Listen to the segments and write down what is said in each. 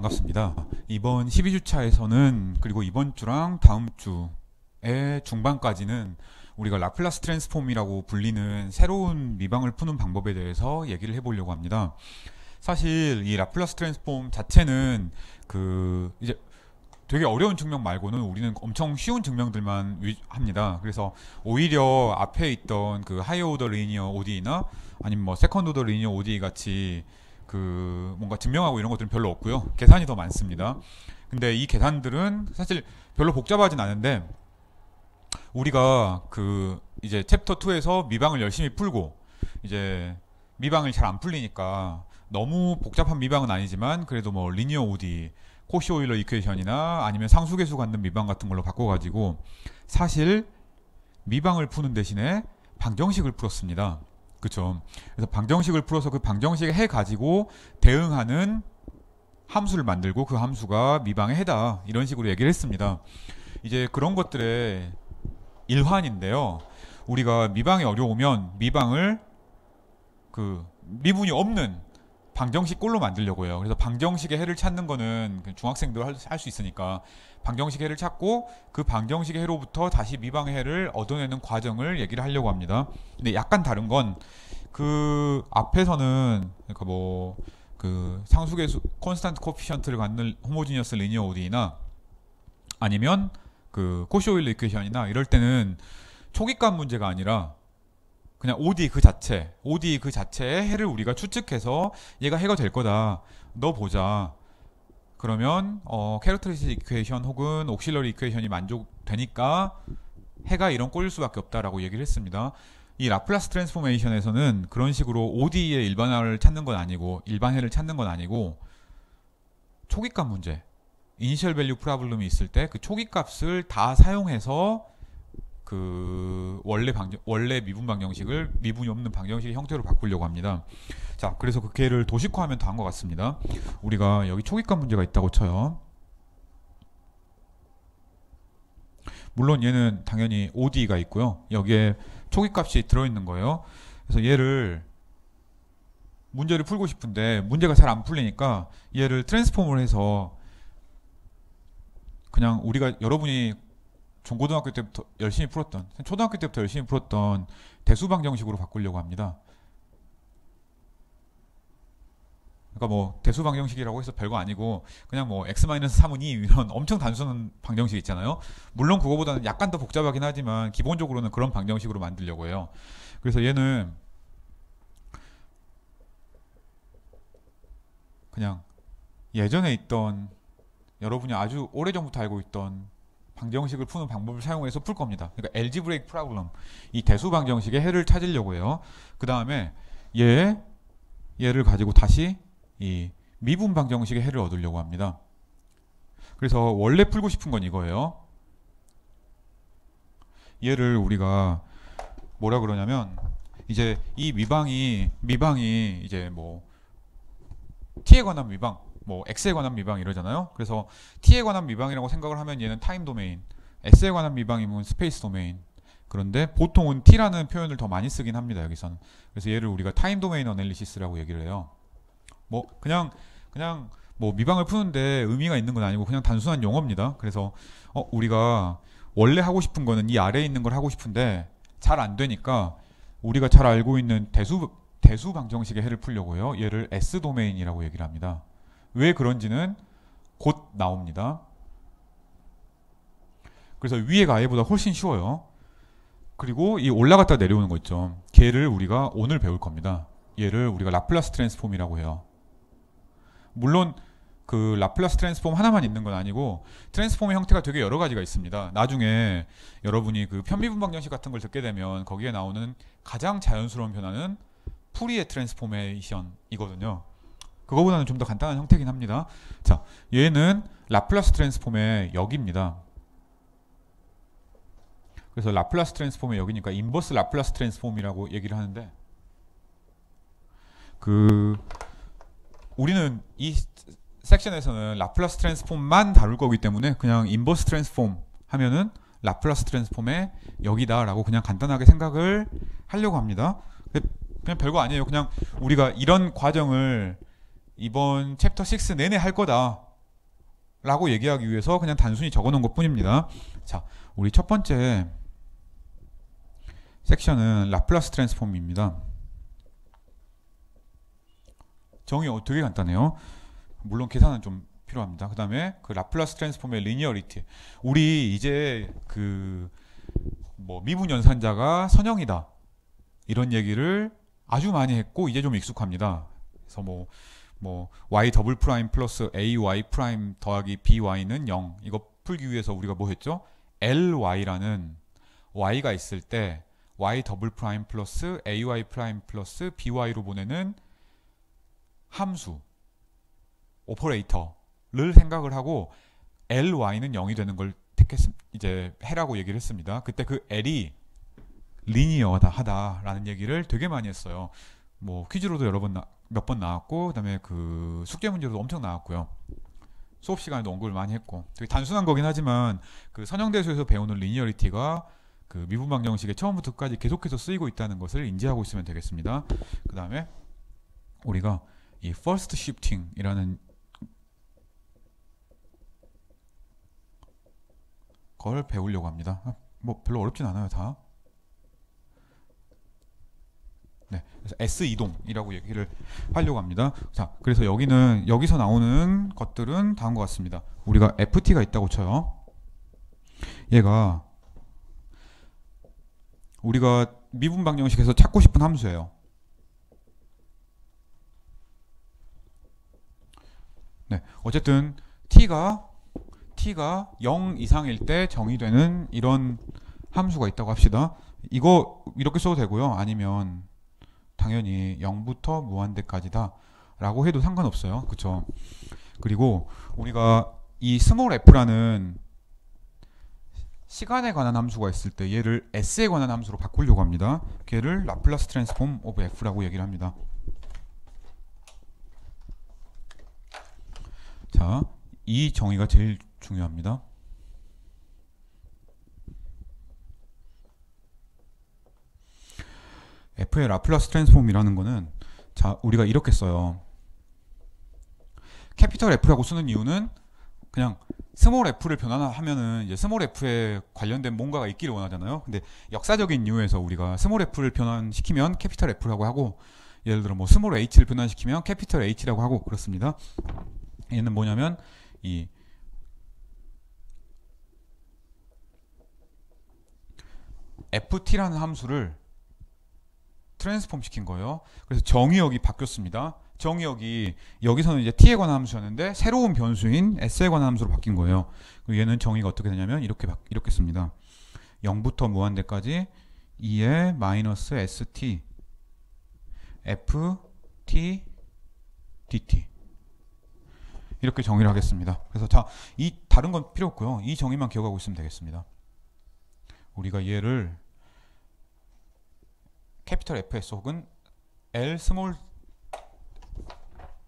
반갑습니다. 이번 12주차에서는 그리고 이번 주랑 다음 주의 중반까지는 우리가 라플라스 트랜스폼이라고 불리는 새로운 미방을 푸는 방법에 대해서 얘기를 해보려고 합니다. 사실 이 라플라스 트랜스폼 자체는 이제 되게 어려운 증명 말고는 우리는 엄청 쉬운 증명들만 합니다. 그래서 오히려 앞에 있던 그 하이어 오더 리니어 ODE나 아니면 뭐 세컨드 오더 리니어 ODE 같이 뭔가 증명하고 이런 것들은 별로 없고요. 계산이 더 많습니다. 근데 이 계산들은 사실 별로 복잡하진 않은데 우리가 이제 챕터 2에서 미방을 열심히 풀고 이제 미방을 잘 안 풀리니까 너무 복잡한 미방은 아니지만 그래도 뭐 리니어 ODE, 코시 오일러 이퀘이션이나 아니면 상수계수 갖는 미방 같은 걸로 바꿔가지고 사실 미방을 푸는 대신에 방정식을 풀었습니다. 그쵸. 그래서 방정식을 풀어서 그 방정식을 해가지고 대응하는 함수를 만들고 그 함수가 미방의 해다 이런 식으로 얘기를 했습니다. 이제 그런 것들의 일환인데요. 우리가 미방이 어려우면 미방을 미분이 없는 방정식 꼴로 만들려고 해요. 그래서 방정식의 해를 찾는 거는 중학생도 할 수 있으니까 방정식의 해를 찾고 그 방정식의 해로부터 다시 미방의 해를 얻어내는 과정을 얘기를 하려고 합니다. 근데 약간 다른 건 앞에서는 상수계수 콘스탄트 코피션트를 갖는 호모지니어스 리니어 ODE나 아니면 코시 오일러 이퀘이션이나 이럴 때는 초기값 문제가 아니라 그냥 ODE 그 자체의 해를 우리가 추측해서 얘가 해가 될 거다. 너 보자. 그러면 캐릭터리스틱 이퀘이션 혹은 옥실러리 이퀘이션이 만족되니까 해가 이런 꼴일 수밖에 없다라고 얘기를 했습니다. 이 라플라스 트랜스포메이션에서는 그런 식으로 ODE의 일반화를 찾는 건 아니고 일반해를 찾는 건 아니고 초기값 문제, 이니셜 밸류 프로블럼이 있을 때 그 초기값을 다 사용해서 원래 미분 방정식을 미분이 없는 방정식의 형태로 바꾸려고 합니다. 자, 그래서 그 개를 도식화하면 다 한 것 같습니다. 우리가 여기 초기값 문제가 있다고 쳐요. 물론 얘는 당연히 ODE가 있고요. 여기에 초기값이 들어있는 거예요. 그래서 얘를 문제를 풀고 싶은데 문제가 잘 안 풀리니까 얘를 트랜스폼을 해서 그냥 우리가 여러분이 중고등학교 때부터 열심히 풀었던, 초등학교 때부터 열심히 풀었던 대수 방정식으로 바꾸려고 합니다. 그러니까 뭐 대수 방정식이라고 해서 별거 아니고 그냥 뭐 x-3은 2 이런 엄청 단순한 방정식 있잖아요. 물론 그거보다는 약간 더 복잡하긴 하지만 기본적으로는 그런 방정식으로 만들려고 해요. 그래서 얘는 그냥 예전에 있던 여러분이 아주 오래전부터 알고 있던 방정식을 푸는 방법을 사용해서 풀 겁니다. 그러니까 algebraic problem, 이 대수 방정식의 해를 찾으려고 해요. 그 다음에 얘를 가지고 다시 이 미분 방정식의 해를 얻으려고 합니다. 그래서 원래 풀고 싶은 건 이거예요. 얘를 우리가 뭐라 그러냐면 이제 이 미방이 이제 뭐 t에 관한 미방, 뭐 x에 관한 미방 이러잖아요. 그래서 t에 관한 미방이라고 생각을 하면 얘는 타임 도메인, s에 관한 미방이면 스페이스 도메인. 그런데 보통은 t라는 표현을 더 많이 쓰긴 합니다. 여기서는. 그래서 얘를 우리가 타임 도메인 어널리시스라고 얘기를 해요. 뭐 그냥 뭐 미방을 푸는데 의미가 있는 건 아니고 그냥 단순한 용어입니다. 그래서 우리가 원래 하고 싶은 거는 이 아래에 있는 걸 하고 싶은데 잘 안 되니까 우리가 잘 알고 있는 대수 방정식의 해를 풀려고 해요. 얘를 S 도메인이라고 얘기를 합니다. 왜 그런지는 곧 나옵니다. 그래서 위에가 아래보다 훨씬 쉬워요. 그리고 이 올라갔다 내려오는 거 있죠. 걔를 우리가 오늘 배울 겁니다. 얘를 우리가 라플라스 트랜스폼이라고 해요. 물론 그 라플라스 트랜스폼 하나만 있는 건 아니고 트랜스폼의 형태가 되게 여러 가지가 있습니다. 나중에 여러분이 그 편미분 방정식 같은 걸 듣게 되면 거기에 나오는 가장 자연스러운 변화는 푸리에 트랜스포메이션이거든요. 그거보다는 좀 더 간단한 형태긴 합니다. 자, 얘는 라플라스 트랜스폼의 역입니다. 그래서 라플라스 트랜스폼의 역이니까 인버스 라플라스 트랜스폼이라고 얘기를 하는데 우리는 이 섹션에서는 라플라스 트랜스폼만 다룰 거기 때문에 그냥 인버스 트랜스폼 하면은 라플라스 트랜스폼의 역이다라고 그냥 간단하게 생각을 하려고 합니다. 그냥 별거 아니에요. 그냥 우리가 이런 과정을 이번 챕터 6 내내 할 거다. 라고 얘기하기 위해서 그냥 단순히 적어 놓은 것 뿐입니다. 자, 우리 첫 번째 섹션은 라플라스 트랜스폼입니다. 정의 되게 간단해요. 물론 계산은 좀 필요합니다. 그 다음에 그 라플라스 트랜스폼의 리니어리티. 우리 이제 그 뭐 미분 연산자가 선형이다. 이런 얘기를 아주 많이 했고 이제 좀 익숙합니다. 그래서 뭐 y 더블 프라임 플러스 ay 프라임 더하기 by는 0. 이거 풀기 위해서 우리가 뭐 했죠? ly라는 y가 있을 때 y 더블 프라임 플러스 ay 프라임 플러스 by로 보내는 함수 오퍼레이터를 생각을 하고 ly는 0이 되는 걸 이제 해라고 얘기를 했습니다. 그때 그 l이 리니어하다라는 얘기를 되게 많이 했어요. 뭐 퀴즈로도 몇 번 나왔고, 그다음에 그 숙제 문제로도 엄청 나왔고요. 수업 시간에도 언급을 많이 했고, 되게 단순한 거긴 하지만 그 선형대수에서 배우는 리니어리티가 그 미분 방정식의 처음부터 끝까지 계속해서 쓰이고 있다는 것을 인지하고 있으면 되겠습니다. 그 다음에 우리가 이 first shifting이라는 걸 배우려고 합니다. 뭐 별로 어렵진 않아요, 다. 네, 그래서 S 이동이라고 얘기를 하려고 합니다. 자, 그래서 여기서 나오는 것들은 다음과 같습니다. 우리가 FT가 있다고 쳐요. 얘가 우리가 미분 방정식에서 찾고 싶은 함수예요. 네, 어쨌든 T가 0 이상일 때 정의되는 이런 함수가 있다고 합시다. 이거 이렇게 써도 되고요. 아니면 당연히 0부터 무한대까지다 라고 해도 상관없어요. 그쵸? 그리고 우리가 이 스몰 f라는 시간에 관한 함수가 있을 때 얘를 s에 관한 함수로 바꾸려고 합니다. 걔를 라플라스 트랜스폼 오브 f라고 얘기를 합니다. 자, 이 정의가 제일 중요합니다. f의 라플라스 트랜스폼이라는 거는 자, 우리가 이렇게 써요. 캐피털 F라고 쓰는 이유는 그냥 스몰 f를 변환하면은 이제 스몰 f에 관련된 뭔가가 있기를 원하잖아요. 근데 역사적인 이유에서 우리가 스몰 f를 변환시키면 캐피털 F라고 하고, 예를 들어 뭐 스몰 h를 변환시키면 캐피털 H라고 하고 그렇습니다. 얘는 뭐냐면 이 ft라는 함수를 트랜스폼 시킨 거예요. 그래서 정의역이 바뀌었습니다. 정의역이 여기서는 이제 t에 관한 함수였는데 새로운 변수인 s에 관한 함수로 바뀐 거예요. 얘는 정의가 어떻게 되냐면 이렇게 씁니다. 0부터 무한대까지 2의 마이너스 st ft dt 이렇게 정의를 하겠습니다. 그래서 자, 이 다른 건 필요 없고요. 이 정의만 기억하고 있으면 되겠습니다. 우리가 얘를 캐피털 fs 혹은 L 스몰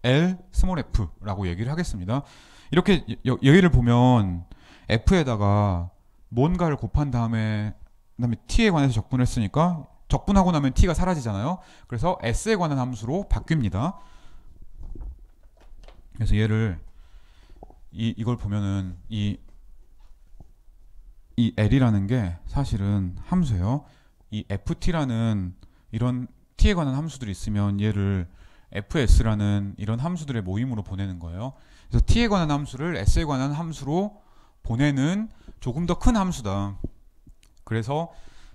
f라고 얘기를 하겠습니다. 이렇게 얘기를 보면 f에다가 뭔가를 곱한 다음에 그다음에 t에 관해서 적분을 했으니까 적분하고 나면 t가 사라지잖아요. 그래서 s에 관한 함수로 바뀝니다. 그래서 얘를 이걸 보면은 이 L이라는 게 사실은 함수예요. 이 ft라는 이런 t에 관한 함수들이 있으면 얘를 fs라는 이런 함수들의 모임으로 보내는 거예요. 그래서 t에 관한 함수를 s에 관한 함수로 보내는 조금 더 큰 함수다. 그래서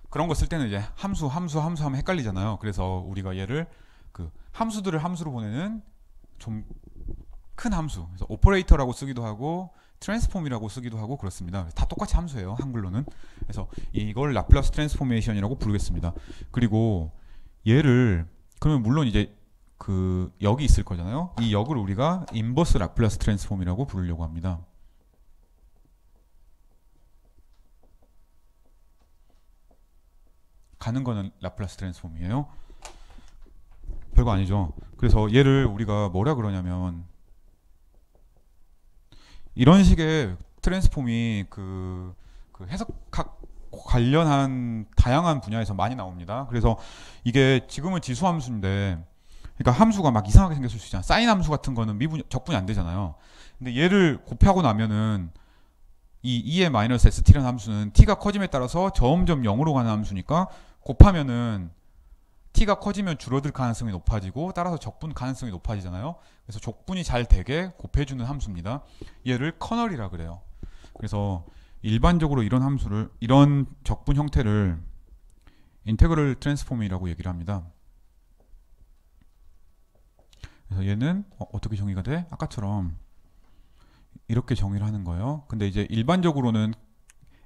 그런 거 쓸 때는 이제 함수 하면 헷갈리잖아요. 그래서 우리가 얘를 그 함수들을 함수로 보내는 좀 큰 함수, 그래서 오퍼레이터라고 쓰기도 하고 트랜스폼이라고 쓰기도 하고 그렇습니다. 다 똑같이 함수예요, 한글로는. 그래서 이걸 라플라스 트랜스포메이션이라고 부르겠습니다. 그리고 얘를 그러면 물론 이제 그 역이 있을 거잖아요. 이 역을 우리가 인버스 라플라스 트랜스폼이라고 부르려고 합니다. 가는 거는 라플라스 트랜스폼이에요. 별거 아니죠. 그래서 얘를 우리가 뭐라 그러냐면 이런 식의 트랜스폼이 그 해석학 관련한 다양한 분야에서 많이 나옵니다. 그래서 이게 지금은 지수함수인데 그러니까 함수가 막 이상하게 생겼을 수 있잖아. 사인 함수 같은 거는 미분 적분이 안 되잖아요. 근데 얘를 곱하고 나면은 이 2의 마이너스 st라는 함수는 t가 커짐에 따라서 점점 0으로 가는 함수니까 곱하면은 t가 커지면 줄어들 가능성이 높아지고 따라서 적분 가능성이 높아지잖아요. 그래서 적분이 잘 되게 곱해주는 함수입니다. 얘를 커널이라 그래요. 그래서 일반적으로 이런 함수를, 이런 적분 형태를 인테그럴 트랜스폼이라고 얘기를 합니다. 그래서 얘는 어떻게 정의가 돼? 아까처럼 이렇게 정의를 하는 거예요. 근데 이제 일반적으로는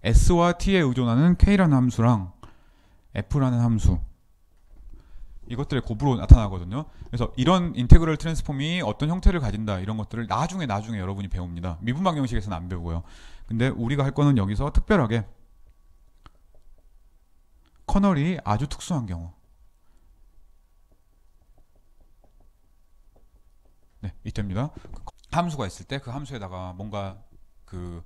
s와 t에 의존하는 k라는 함수랑 f라는 함수, 이것들의 곱으로 나타나거든요. 그래서 이런 인테그럴 트랜스폼이 어떤 형태를 가진다, 이런 것들을 나중에 여러분이 배웁니다. 미분 방정식에서는 안 배우고요. 근데 우리가 할 거는 여기서 특별하게 커널이 아주 특수한 경우, 네, 이때입니다. 함수가 있을 때 그 함수에다가 뭔가 그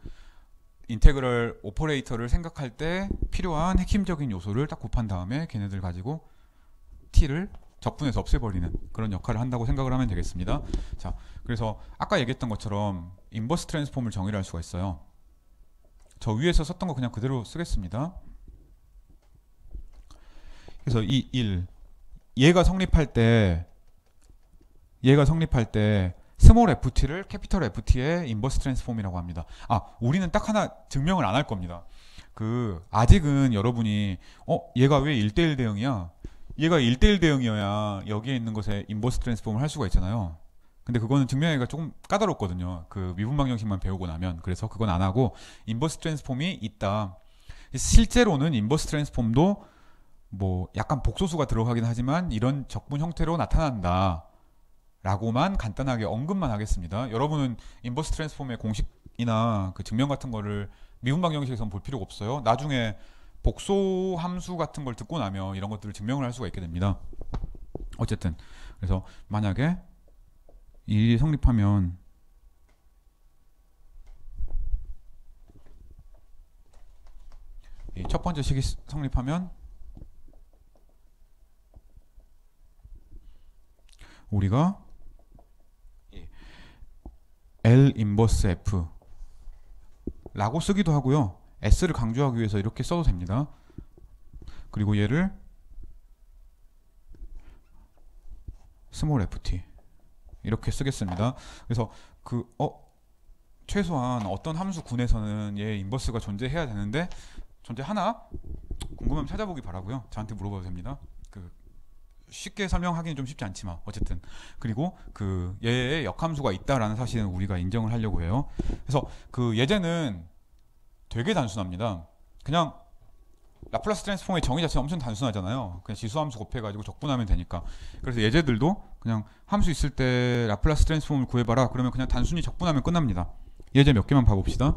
인테그럴 오퍼레이터를 생각할 때 필요한 핵심적인 요소를 딱 곱한 다음에 걔네들 가지고 t를 적분해서 없애버리는 그런 역할을 한다고 생각을 하면 되겠습니다. 자, 그래서 아까 얘기했던 것처럼 인버스 트랜스폼을 정의를 할 수가 있어요. 저 위에서 썼던 거 그냥 그대로 쓰겠습니다. 그래서 이 1, 얘가 성립할 때 스몰 ft를 캐피털 ft의 인버스 트랜스폼이라고 합니다. 아, 우리는 딱 하나 증명을 안 할 겁니다. 아직은 여러분이 얘가 왜 1대1 대응이야? 얘가 1대1 대응이어야 여기에 있는 것에 인버스 트랜스폼을 할 수가 있잖아요. 근데 그거는 증명하기가 조금 까다롭거든요. 그 미분 방정식만 배우고 나면. 그래서 그건 안 하고 인버스 트랜스폼이 있다. 실제로는 인버스 트랜스폼도 뭐 약간 복소수가 들어가긴 하지만 이런 적분 형태로 나타난다 라고만 간단하게 언급만 하겠습니다. 여러분은 인버스 트랜스폼의 공식이나 그 증명 같은 거를 미분 방정식에서는 볼 필요가 없어요. 나중에 복소 함수 같은 걸 듣고 나면 이런 것들을 증명을 할 수가 있게 됩니다. 어쨌든 그래서 만약에 이 성립하면 이 첫 번째 식이 성립하면 우리가 L 인버스 F 라고 쓰기도 하고요. S를 강조하기 위해서 이렇게 써도 됩니다. 그리고 얘를 스몰 ft 이렇게 쓰겠습니다. 그래서 최소한 어떤 함수 군에서는 얘 인버스가 존재해야 되는데 존재하나? 궁금하면 찾아보기 바라고요. 저한테 물어봐도 됩니다. 쉽게 설명하기는 좀 쉽지 않지만 어쨌든, 그리고 얘의 역함수가 있다라는 사실은 우리가 인정을 하려고 해요. 그래서 예제는 되게 단순합니다. 그냥 라플라스 트랜스폼의 정의 자체가 엄청 단순하잖아요. 그냥 지수함수 곱해가지고 적분하면 되니까. 그래서 예제들도 그냥 함수 있을 때 라플라스 트랜스폼을 구해봐라 그러면 그냥 단순히 적분하면 끝납니다. 예제 몇 개만 봐봅시다.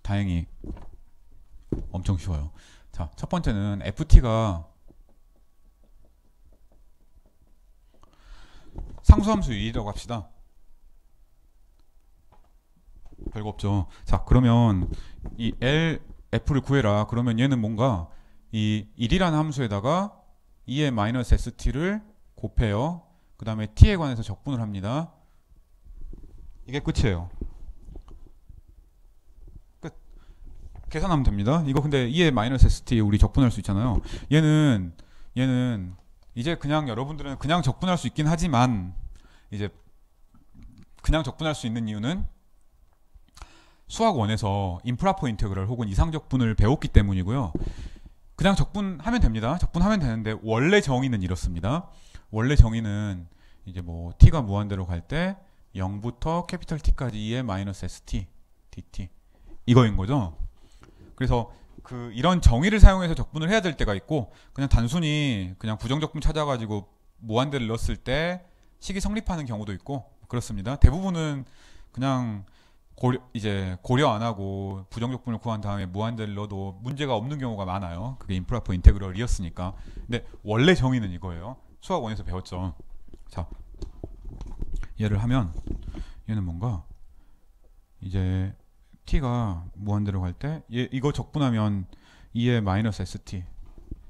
다행히 엄청 쉬워요. 자, 첫 번째는 ft가 상수함수 유리라고 합시다. 별거 없죠. 자, 그러면 이 f를 구해라. 그러면 얘는 뭔가 이 1이라는 함수에다가 2의 마이너스 st를 곱해요. 그 다음에 t에 관해서 적분을 합니다. 이게 끝이에요. 계산하면 됩니다. 이거 근데 2의 마이너스 st 우리 적분할 수 있잖아요. 얘는 이제 그냥 여러분들은 그냥 적분할 수 있긴 하지만 이제 그냥 적분할 수 있는 이유는 수학 1에서 임프라퍼 인테그럴 혹은 이상적분을 배웠기 때문이고요. 그냥 적분하면 됩니다. 적분하면 되는데 원래 정의는 이렇습니다. 원래 정의는 이제 뭐 t가 무한대로 갈 때 0부터 캐피털 t까지 2의 마이너스 st dt 이거인 거죠. 그래서 이런 정의를 사용해서 적분을 해야 될 때가 있고 그냥 단순히 그냥 부정적분 찾아가지고 무한대를 넣었을 때 식이 성립하는 경우도 있고 그렇습니다. 대부분은 그냥 고려 안 하고 부정적분을 구한 다음에 무한대를 넣어도 문제가 없는 경우가 많아요. 그게 임프라퍼 인테그럴이었으니까. 근데 원래 정의는 이거예요. 수학 1에서 배웠죠. 자, 얘를 하면 얘는 뭔가 이제 t가 무한대로 갈 때 이거 적분하면 2의 마이너스 st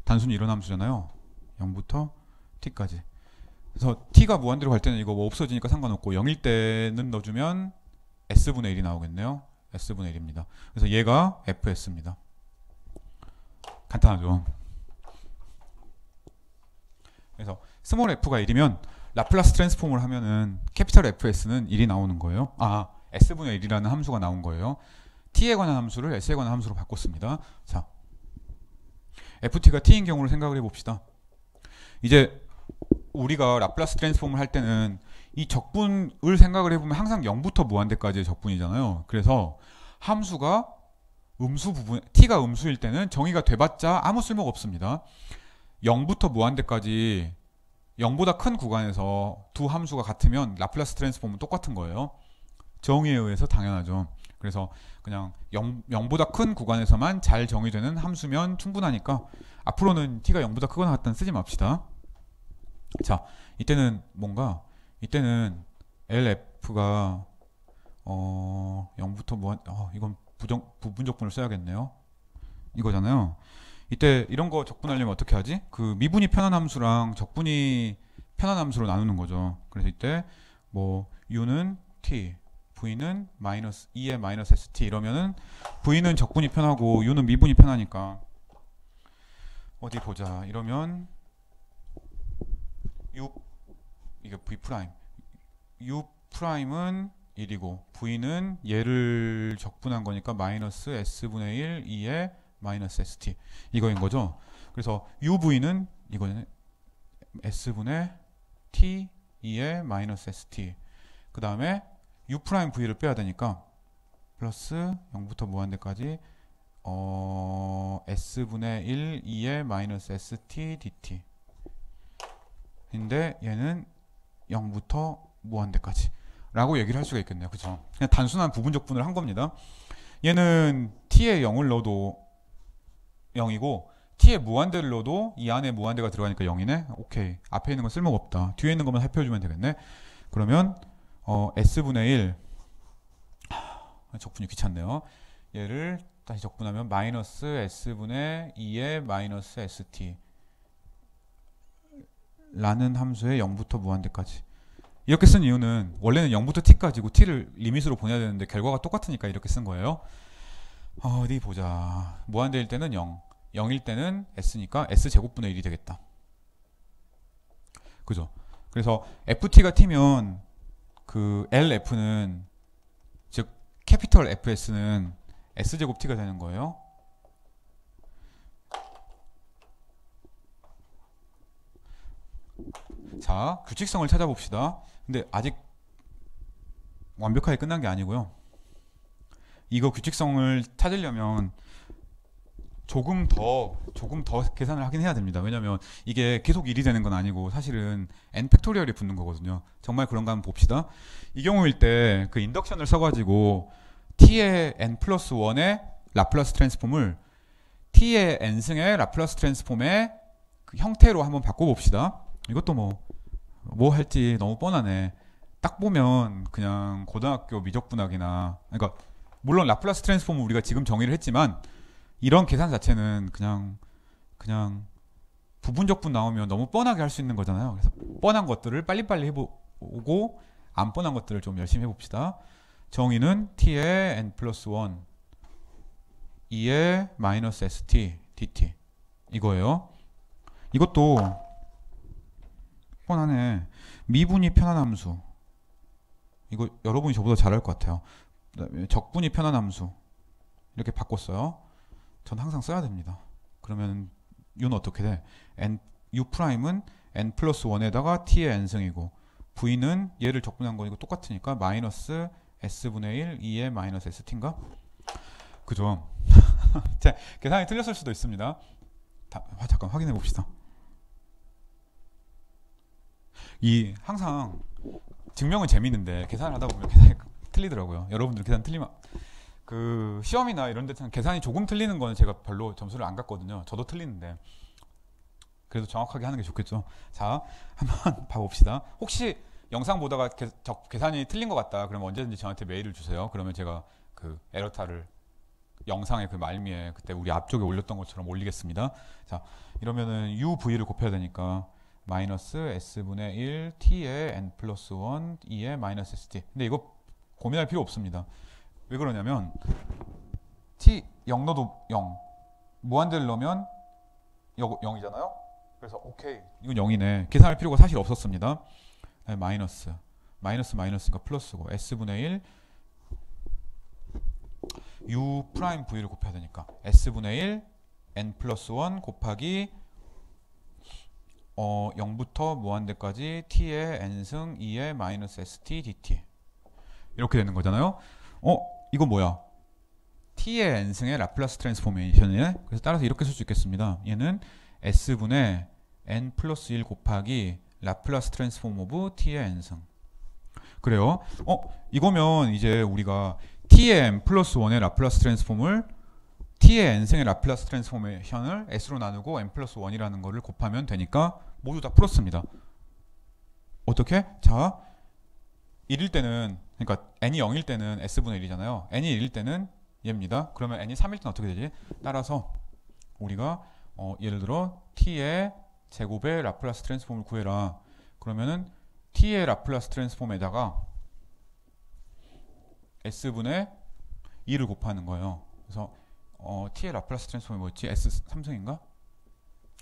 단순히 이런 함수잖아요. 0부터 t까지. 그래서 t가 무한대로 갈 때는 이거 뭐 없어지니까 상관없고 0일 때는 넣어주면 s분의 1이 나오겠네요. s분의 1입니다. 그래서 얘가 fs입니다. 간단하죠. 그래서 스몰 f가 1이면 라플라스 트랜스폼을 하면은 캐피털 fs는 1이 나오는 거예요. 아, s분의 1이라는 함수가 나온 거예요. t에 관한 함수를 s에 관한 함수로 바꿨습니다. 자, ft가 t인 경우를 생각을 해봅시다. 이제 우리가 라플라스 트랜스폼을 할 때는 이 적분을 생각을 해보면 항상 0부터 무한대까지의 적분이잖아요. 그래서 함수가 음수 부분, t가 음수일 때는 정의가 돼봤자 아무 쓸모가 없습니다. 0부터 무한대까지 0보다 큰 구간에서 두 함수가 같으면 라플라스 트랜스폼은 똑같은 거예요. 정의에 의해서 당연하죠. 그래서 그냥 0보다 큰 구간에서만 잘 정의되는 함수면 충분하니까 앞으로는 t가 0보다 크거나 같다는 쓰지 맙시다. 자, 이때는 뭔가 이때는 LF가 0부터 무한 이건 부분적분을 써야겠네요. 이거잖아요. 이때 이런 거 적분하려면 어떻게 하지? 그 미분이 편한 함수랑 적분이 편한 함수로 나누는 거죠. 그래서 이때 뭐 u는 t, v는 마이너스 2의 마이너스 st 이러면은 v는 적분이 편하고 u는 미분이 편하니까 어디 보자. 이러면 u 이게 v 프라임 u 프라임은 1이고 v는 얘를 적분한 거니까 마이너스 s분의 1 2의 마이너스 st 이거인 거죠. 그래서 uv는 이거는 s분의 t 2의 마이너스 st 그 다음에 u 프라임 v를 빼야 되니까 플러스 0부터 무한대까지 s분의 1 2의 마이너스 st dt 인데 얘는 0부터 무한대까지 라고 얘기를 할 수가 있겠네요. 그죠? 그냥 단순한 부분적분을 한 겁니다. 얘는 t에 0을 넣어도 0이고 t에 무한대를 넣어도 이 안에 무한대가 들어가니까 0이네. 오케이. 앞에 있는 건 쓸모가 없다. 뒤에 있는 것만 살펴주면 되겠네. 그러면 s분의 1 적분이 귀찮네요. 얘를 다시 적분하면 마이너스 s분의 2의 마이너스 st 라는 함수의 0부터 무한대까지 이렇게 쓴 이유는 원래는 0부터 t까지고 t를 리밋으로 보내야 되는데 결과가 똑같으니까 이렇게 쓴 거예요. 어디 보자. 무한대일 때는 0, 0일 때는 s니까 s제곱분의 1이 되겠다. 그죠? 그래서 ft가 t면 그 lf는 즉 캐피털 fs는 s제곱 t가 되는 거예요. 자, 규칙성을 찾아봅시다. 근데 아직 완벽하게 끝난 게 아니고요. 이거 규칙성을 찾으려면 조금 더 계산을 하긴 해야 됩니다. 왜냐면 이게 계속 1이 되는 건 아니고 사실은 n 팩토리얼이 붙는 거거든요. 정말 그런가 한번 봅시다. 이 경우일 때 그 인덕션을 써가지고 t의 n 플러스 1의 라플라스 트랜스폼을 t의 n승의 라플라스 트랜스폼의 그 형태로 한번 바꿔봅시다. 이것도 뭐 할지 너무 뻔하네. 딱 보면 그냥 고등학교 미적분학이나 그러니까 물론 라플라스 트랜스폼은 우리가 지금 정의를 했지만 이런 계산 자체는 그냥 부분적분 나오면 너무 뻔하게 할 수 있는 거잖아요. 그래서 뻔한 것들을 빨리빨리 해보고 안 뻔한 것들을 좀 열심히 해봅시다. 정의는 t의 n 플러스 1 2의 마이너스 st dt 이거예요. 이것도 뻔하네. 미분이 편한 함수 이거 여러분이 저보다 잘할 것 같아요. 그다음에 적분이 편한 함수 이렇게 바꿨어요. 전 항상 써야 됩니다. 그러면 u는 어떻게 돼? u 프라임은 n 플러스 1에다가 t의 n승이고 v는 얘를 적분한 거니까 똑같으니까 마이너스 s분의 1 2의 마이너스 st인가? 그죠? 자, 계산이 틀렸을 수도 있습니다. 잠깐 확인해 봅시다. 이 항상 증명은 재밌는데 계산을 하다 보면 계산이 틀리더라고요. 여러분들 계산 틀리면 그 시험이나 이런 데는 계산이 조금 틀리는 거는 제가 별로 점수를 안 갔거든요. 저도 틀리는데 그래도 정확하게 하는 게 좋겠죠. 자, 한번 봐봅시다. 혹시 영상 보다가 계산이 틀린 것 같다 그러면 언제든지 저한테 메일을 주세요. 그러면 제가 그 에러타를 영상의 그 말미에 그때 우리 앞쪽에 올렸던 것처럼 올리겠습니다. 자, 이러면은 UV를 곱해야 되니까 마이너스 S분의 1 T의 N 플러스 1 E의 마이너스 ST. 근데 이거 고민할 필요 없습니다. 왜 그러냐면 T 0 넣어도 0, 무한대를 넣으면 0이잖아요. 그래서 오케이, 이건 0이네. 계산할 필요가 사실 없었습니다. 네, 마이너스니까 플러스고 S분의 1 U 프라임 V를 곱해야 되니까 S분의 1 N 플러스 1 곱하기 0부터 무한대까지 T의 N승 2의 마이너스 ST dt 이렇게 되는 거잖아요. 이건 뭐야? T의 N승의 라플라스 트랜스포메이션이네. 그래서 따라서 이렇게 쓸 수 있겠습니다. 얘는 S분의 N 플러스 1 곱하기 라플라스 트랜스폼 오브 T의 N승. 그래요. 이거면 이제 우리가 T의 N 플러스 1의 라플라스 트랜스폼을 T의 N승의 라플라스 트랜스포메이션을 S로 나누고 N 플러스 1이라는 거를 곱하면 되니까 모두 다 풀었습니다. 어떻게? 자, 1일 때는, 그러니까 N이 0일 때는 S분의 1이잖아요. N이 1일 때는 얘입니다. 그러면 N이 3일 때는 어떻게 되지? 따라서 우리가 예를 들어 T의 제곱의 라플라스 트랜스폼을 구해라. 그러면은 T의 라플라스 트랜스폼에다가 S분의 2를 곱하는 거예요. 그래서 T의 라플라스 트랜스폼이 뭐였지? S 3승인가?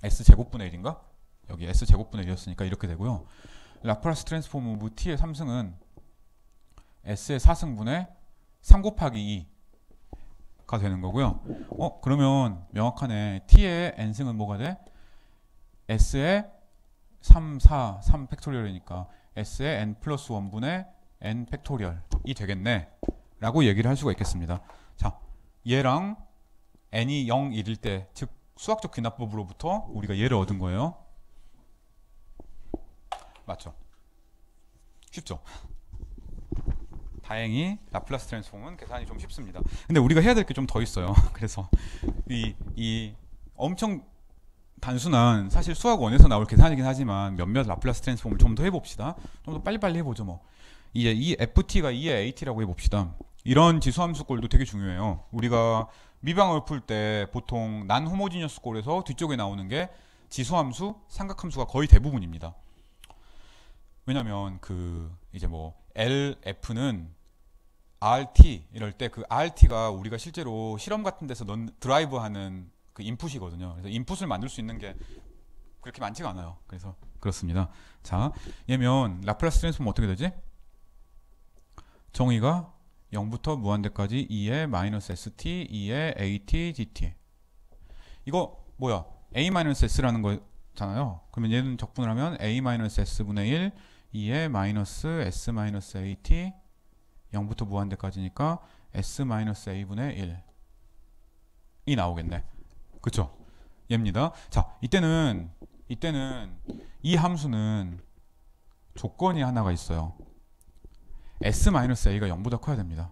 S 제곱분의 1인가? 여기 S 제곱분의 1이었으니까 이렇게 되고요. 라플라스 트랜스폼 오브 T의 3승은 S의 4승분의 3 곱하기 2가 되는 거고요. 그러면 명확하네. T의 N승은 뭐가 돼? S의 3, 4, 3 팩토리얼이니까 S의 N 플러스 1분의 N 팩토리얼이 되겠네 라고 얘기를 할 수가 있겠습니다. 자, 얘랑 N이 0, 1일 때, 즉 수학적 귀납법으로부터 우리가 얘를 얻은 거예요. 맞죠? 쉽죠? 다행히 라플라스 트랜스폼은 계산이 좀 쉽습니다. 근데 우리가 해야 될 게 좀 더 있어요. 그래서 이 엄청 단순한, 사실 수학 1에서 나올 계산이긴 하지만 몇몇 라플라스 트랜스폼을 좀 더 해봅시다. 좀 더 빨리빨리 해보죠. 뭐 이제 이 FT가 2의 AT라고 해봅시다. 이런 지수함수 꼴도 되게 중요해요. 우리가 미방을 풀 때 보통 난 호모지니어스 꼴에서 뒤쪽에 나오는 게 지수함수, 삼각함수가 거의 대부분입니다. 왜냐면 이제 뭐 LF는 RT 이럴 때 그 RT가 우리가 실제로 실험 같은 데서 드라이브하는 그 인풋이거든요. 그래서 인풋을 만들 수 있는 게 그렇게 많지가 않아요. 그래서 그렇습니다. 자, 얘면 라플라스 트랜스폼 어떻게 되지? 정의가 0부터 무한대까지 2의 마이너스 ST, 2의 AT, DT. 이거 뭐야? A-S라는 거잖아요. 그러면 얘는 적분을 하면 A-S분의 1, 2의 마이너스 S-AT 0부터 무한대까지니까 S-A분의 1이 나오겠네. 그쵸? 얘입니다. 자, 이때는 이 함수는 조건이 하나가 있어요. S-A가 0보다 커야 됩니다.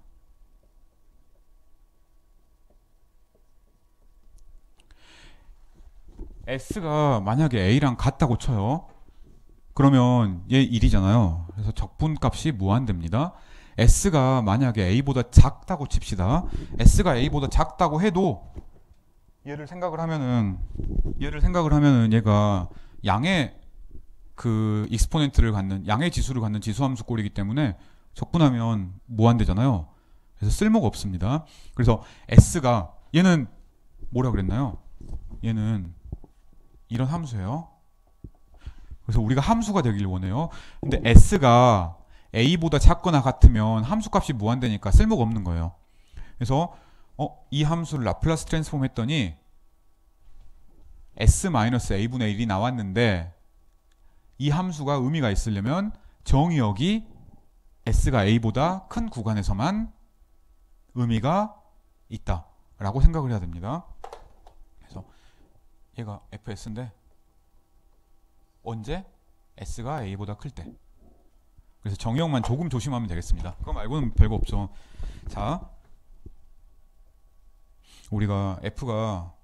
S가 만약에 A랑 같다고 쳐요. 그러면 얘 1이잖아요. 그래서 적분값이 무한대입니다. S가 만약에 A보다 작다고 칩시다. S가 A보다 작다고 해도 얘를 생각을 하면은 얘가 양의 그 익스포넨트를 갖는, 양의 지수를 갖는 지수함수 꼴이기 때문에 적분하면 무한대잖아요. 그래서 쓸모가 없습니다. 그래서 S가, 얘는 뭐라 그랬나요? 얘는 이런 함수예요. 그래서 우리가 함수가 되길 원해요. 근데 S가 A보다 작거나 같으면 함수값이 무한대니까 쓸모가 없는 거예요. 그래서 이 함수를 라플라스 트랜스폼 했더니 S-A분의 1이 나왔는데, 이 함수가 의미가 있으려면 정의역이 S가 A보다 큰 구간에서만 의미가 있다 라고 생각을 해야 됩니다. 그래서 얘가 FS인데 언제? S가 A보다 클 때. 그래서 정의역만 조금 조심하면 되겠습니다. 그거 말고는 별거 없죠. 자, 우리가 F가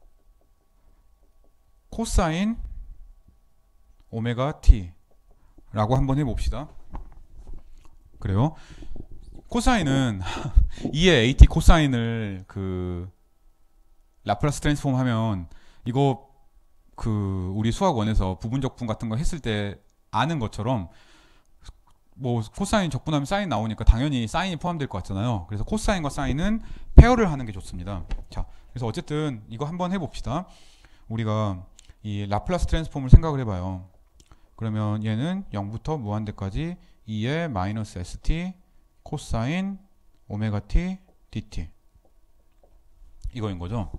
코사인 오메가 T 라고 한번 해봅시다. 그래요? 코사인은 2의 AT 코사인을 라플라스 트랜스폼 하면 이거 그 우리 수학 원에서 부분적분 같은 거 했을 때 아는 것처럼 뭐 코사인 적분하면 사인 나오니까 당연히 사인이 포함될 것 같잖아요. 그래서 코사인과 사인은 페어를 하는 게 좋습니다. 자, 그래서 어쨌든 이거 한번 해봅시다. 우리가 이 라플라스 트랜스폼을 생각을 해봐요. 그러면 얘는 0부터 무한대까지 2의 마이너스 st 코사인 오메가 t dt 이거인 거죠.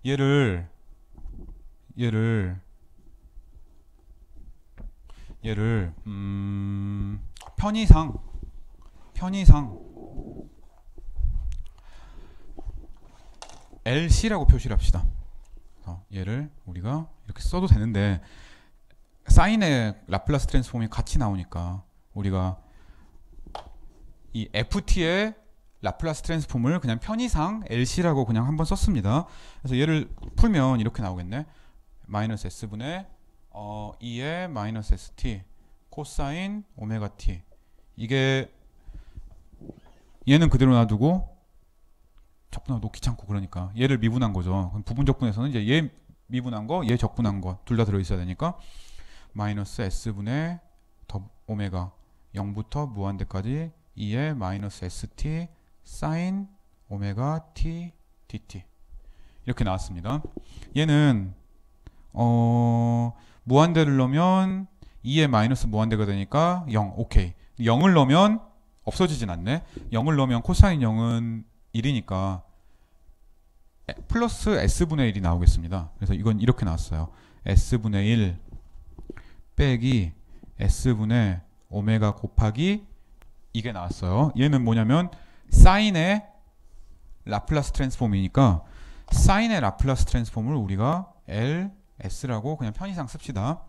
얘를 편의상 LC라고 표시를 합시다. 얘를 우리가 이렇게 써도 되는데 사인의 라플라스 트랜스폼이 같이 나오니까 우리가 이 FT의 라플라스 트랜스폼을 그냥 편의상 LC라고 그냥 한번 썼습니다. 그래서 얘를 풀면 이렇게 나오겠네. 마이너스 S분의 2의 마이너스 ST 코사인 오메가 T. 이게 얘는 그대로 놔두고 적분하고 놓기 귀찮고 그러니까 얘를 미분한 거죠. 그럼 부분적분에서는 이제 얘 미분한 거, 얘 적분한 거 둘 다 들어있어야 되니까 마이너스 S분의 더 오메가 0부터 무한대까지 2의 마이너스 ST 사인 오메가 T dt 이렇게 나왔습니다. 얘는 무한대를 넣으면 2의 마이너스 무한대가 되니까 0 오케이. 0을 넣으면 없어지진 않네. 0을 넣으면 코사인 0은 1이니까 플러스 S분의 1이 나오겠습니다. 그래서 이건 이렇게 나왔어요. S분의 1 빼기 S분의 오메가 곱하기 이게 나왔어요. 얘는 뭐냐면 사인의 라플라스 트랜스폼이니까 사인의 라플라스 트랜스폼을 우리가 LS라고 그냥 편의상 씁시다.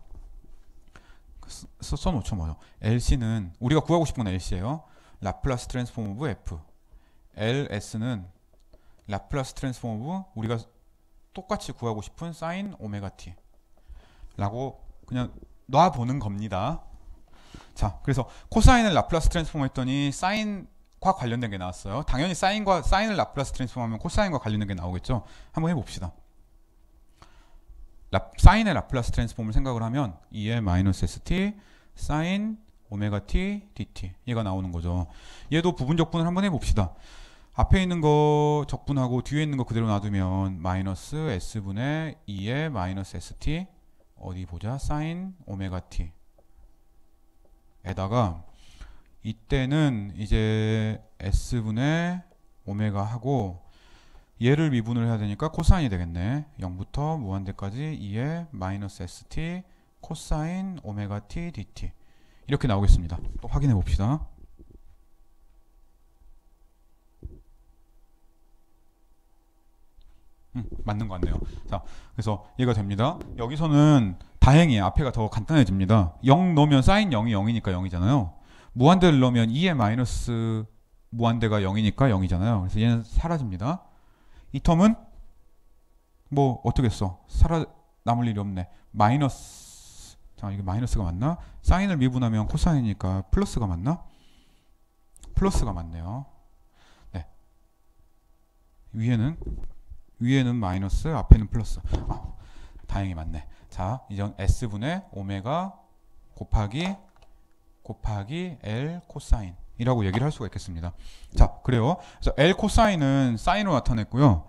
써놓죠 뭐요. LC는 우리가 구하고 싶은 건 LC예요. 라플라스 트랜스폼 오브 F. LS는 라플라스 트랜스폼 오브 우리가 똑같이 구하고 싶은 사인 오메가 T 라고 그냥 놔보는 겁니다. 자, 그래서 코사인을 라플라스 트랜스폼 했더니 사인과 관련된 게 나왔어요. 당연히 사인을 라플라스 트랜스폼 하면 코사인과 관련된 게 나오겠죠. 한번 해봅시다. 사인의 라플라스 트랜스폼을 생각을 하면 2의 마이너스 st 사인 오메가 t dt 얘가 나오는 거죠. 얘도 부분적분을 한번 해봅시다. 앞에 있는 거 적분하고 뒤에 있는 거 그대로 놔두면 마이너스 s분의 2의 마이너스 st 어디 보자 사인 오메가 t 에다가 이때는 이제 s분의 오메가 하고 얘를 미분을 해야 되니까 코사인이 되겠네. 0부터 무한대까지 2의 마이너스 st 코사인 오메가 t dt 이렇게 나오겠습니다. 또 확인해 봅시다. 맞는 것 같네요. 자, 그래서 얘가 됩니다. 여기서는 다행히 앞에가 더 간단해집니다. 0 넣으면 사인 0이 0이니까 0이잖아요. 무한대를 넣으면 2의 마이너스 무한대가 0이니까 0이잖아요. 그래서 얘는 사라집니다. 이 텀은 뭐 어떻게 써? 남을 일이 없네. 마이너스. 자, 이게 마이너스가 맞나? 사인을 미분하면 코사인이니까 플러스가 맞나? 플러스가 맞네요. 네. 위에는 마이너스, 앞에는 플러스. 다행히 맞네. 자, 이제 S분의 오메가 곱하기 L 코사인 이라고 얘기를 할 수가 있겠습니다. 자, 그래요. 그래서 L 코사인은 사인으로 나타냈고요.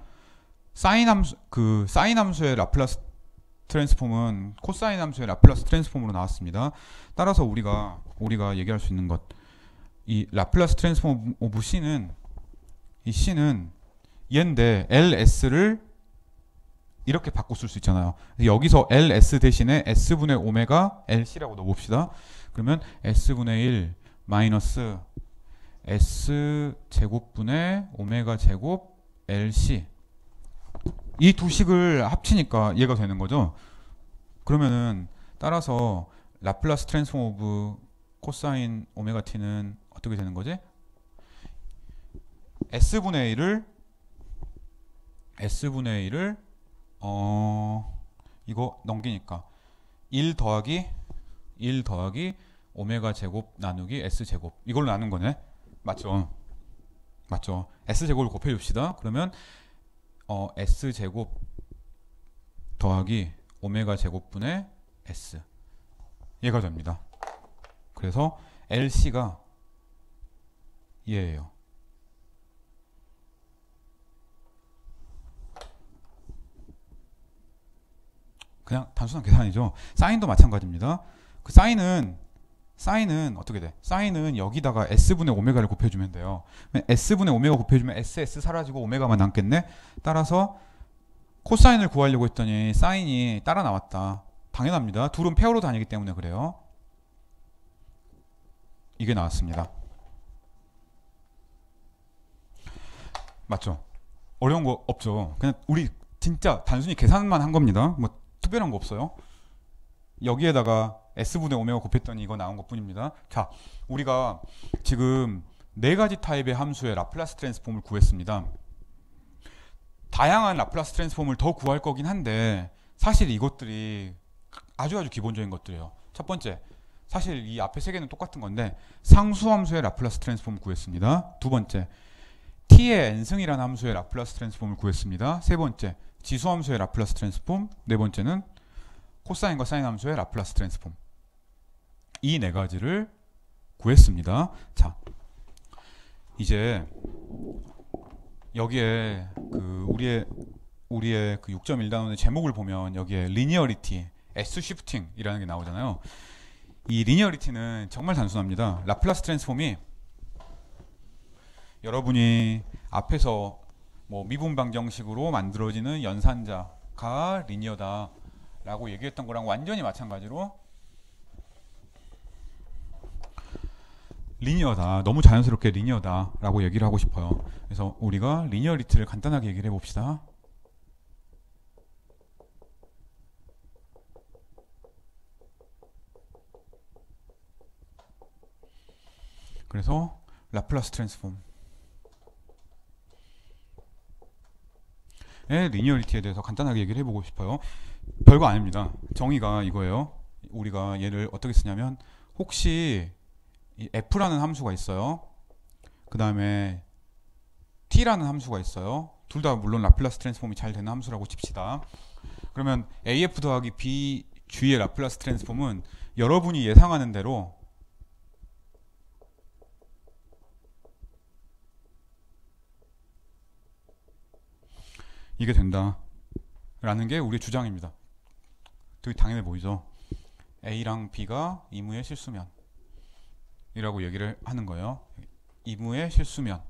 사인 함수의 라플라스 트랜스폼은 코사인 함수의 라플라스 트랜스폼으로 나왔습니다. 따라서 우리가 얘기할 수 있는 것, 이 라플라스 트랜스폼 오브 C는 이 C는 얘인데 LS를 이렇게 바꿔 쓸 수 있잖아요. 여기서 LS 대신에 S분의 오메가 LC라고 넣어봅시다. 그러면 S분의 1 마이너스 S 제곱분의 오메가 제곱 LC 이 두 식을 합치니까 얘가 되는 거죠. 그러면은 따라서 라플라스 트랜스폼 오브 코사인 오메가 t는 어떻게 되는 거지? S분의 1을 이거 넘기니까 1 더하기 오메가 제곱 나누기 S 제곱 이걸로 나눈 거네. 맞죠? S제곱을 곱해줍시다. 그러면 S제곱 더하기 오메가 제곱분의 S 얘가 됩니다. 그래서 LC가 얘예요. 그냥 단순한 계산이죠. 사인도 마찬가지입니다. 그 사인은 어떻게 돼? 사인은 여기다가 S분의 오메가를 곱해주면 돼요. S분의 오메가 곱해주면 SS 사라지고 오메가만 남겠네? 따라서 코사인을 구하려고 했더니 사인이 따라 나왔다. 당연합니다. 둘은 페어로 다니기 때문에 그래요. 이게 나왔습니다. 맞죠? 어려운 거 없죠. 그냥 우리 진짜 단순히 계산만 한 겁니다. 뭐 특별한 거 없어요. 여기에다가 S분의 오메가 곱했더니 이거 나온 것 뿐입니다. 자, 우리가 지금 네 가지 타입의 함수의 라플라스 트랜스폼을 구했습니다. 다양한 라플라스 트랜스폼을 더 구할 거긴 한데 사실 이것들이 아주 기본적인 것들이에요. 첫 번째, 사실 이 앞에 세 개는 똑같은 건데 상수함수의 라플라스 트랜스폼을 구했습니다. 두 번째, t의 n승이라는 함수의 라플라스 트랜스폼을 구했습니다. 세 번째, 지수함수의 라플라스 트랜스폼. 네 번째는 코사인과 사인 함수의 라플라스 트랜스폼. 이 네 가지를 구했습니다. 자, 이제 여기에 그 우리의 그 6.1단원의 제목을 보면 여기에 리니어리티, S 쉬프팅이라는 게 나오잖아요. 이 리니어리티는 정말 단순합니다. 라플라스 트랜스폼이 여러분이 앞에서 뭐 미분 방정식으로 만들어지는 연산자가 리니어다 라고 얘기했던 거랑 완전히 마찬가지로 리니어다, 너무 자연스럽게 리니어다 라고 얘기를 하고 싶어요. 그래서 우리가 리니어리티를 간단하게 얘기를 해봅시다. 그래서 라플라스 트랜스폼 의 리니어리티에 대해서 간단하게 얘기를 해보고 싶어요. 별거 아닙니다. 정의가 이거예요. 우리가 얘를 어떻게 쓰냐면 혹시 이 f라는 함수가 있어요. 그 다음에 t라는 함수가 있어요. 둘 다 물론 라플라스 트랜스폼이 잘 되는 함수라고 칩시다. 그러면 af 더하기 bg의 라플라스 트랜스폼은 여러분이 예상하는 대로 이게 된다 라는 게 우리의 주장입니다. 되게 당연해 보이죠? A랑 B가 이무의 실수면 이라고 얘기를 하는 거예요. 이무의 실수면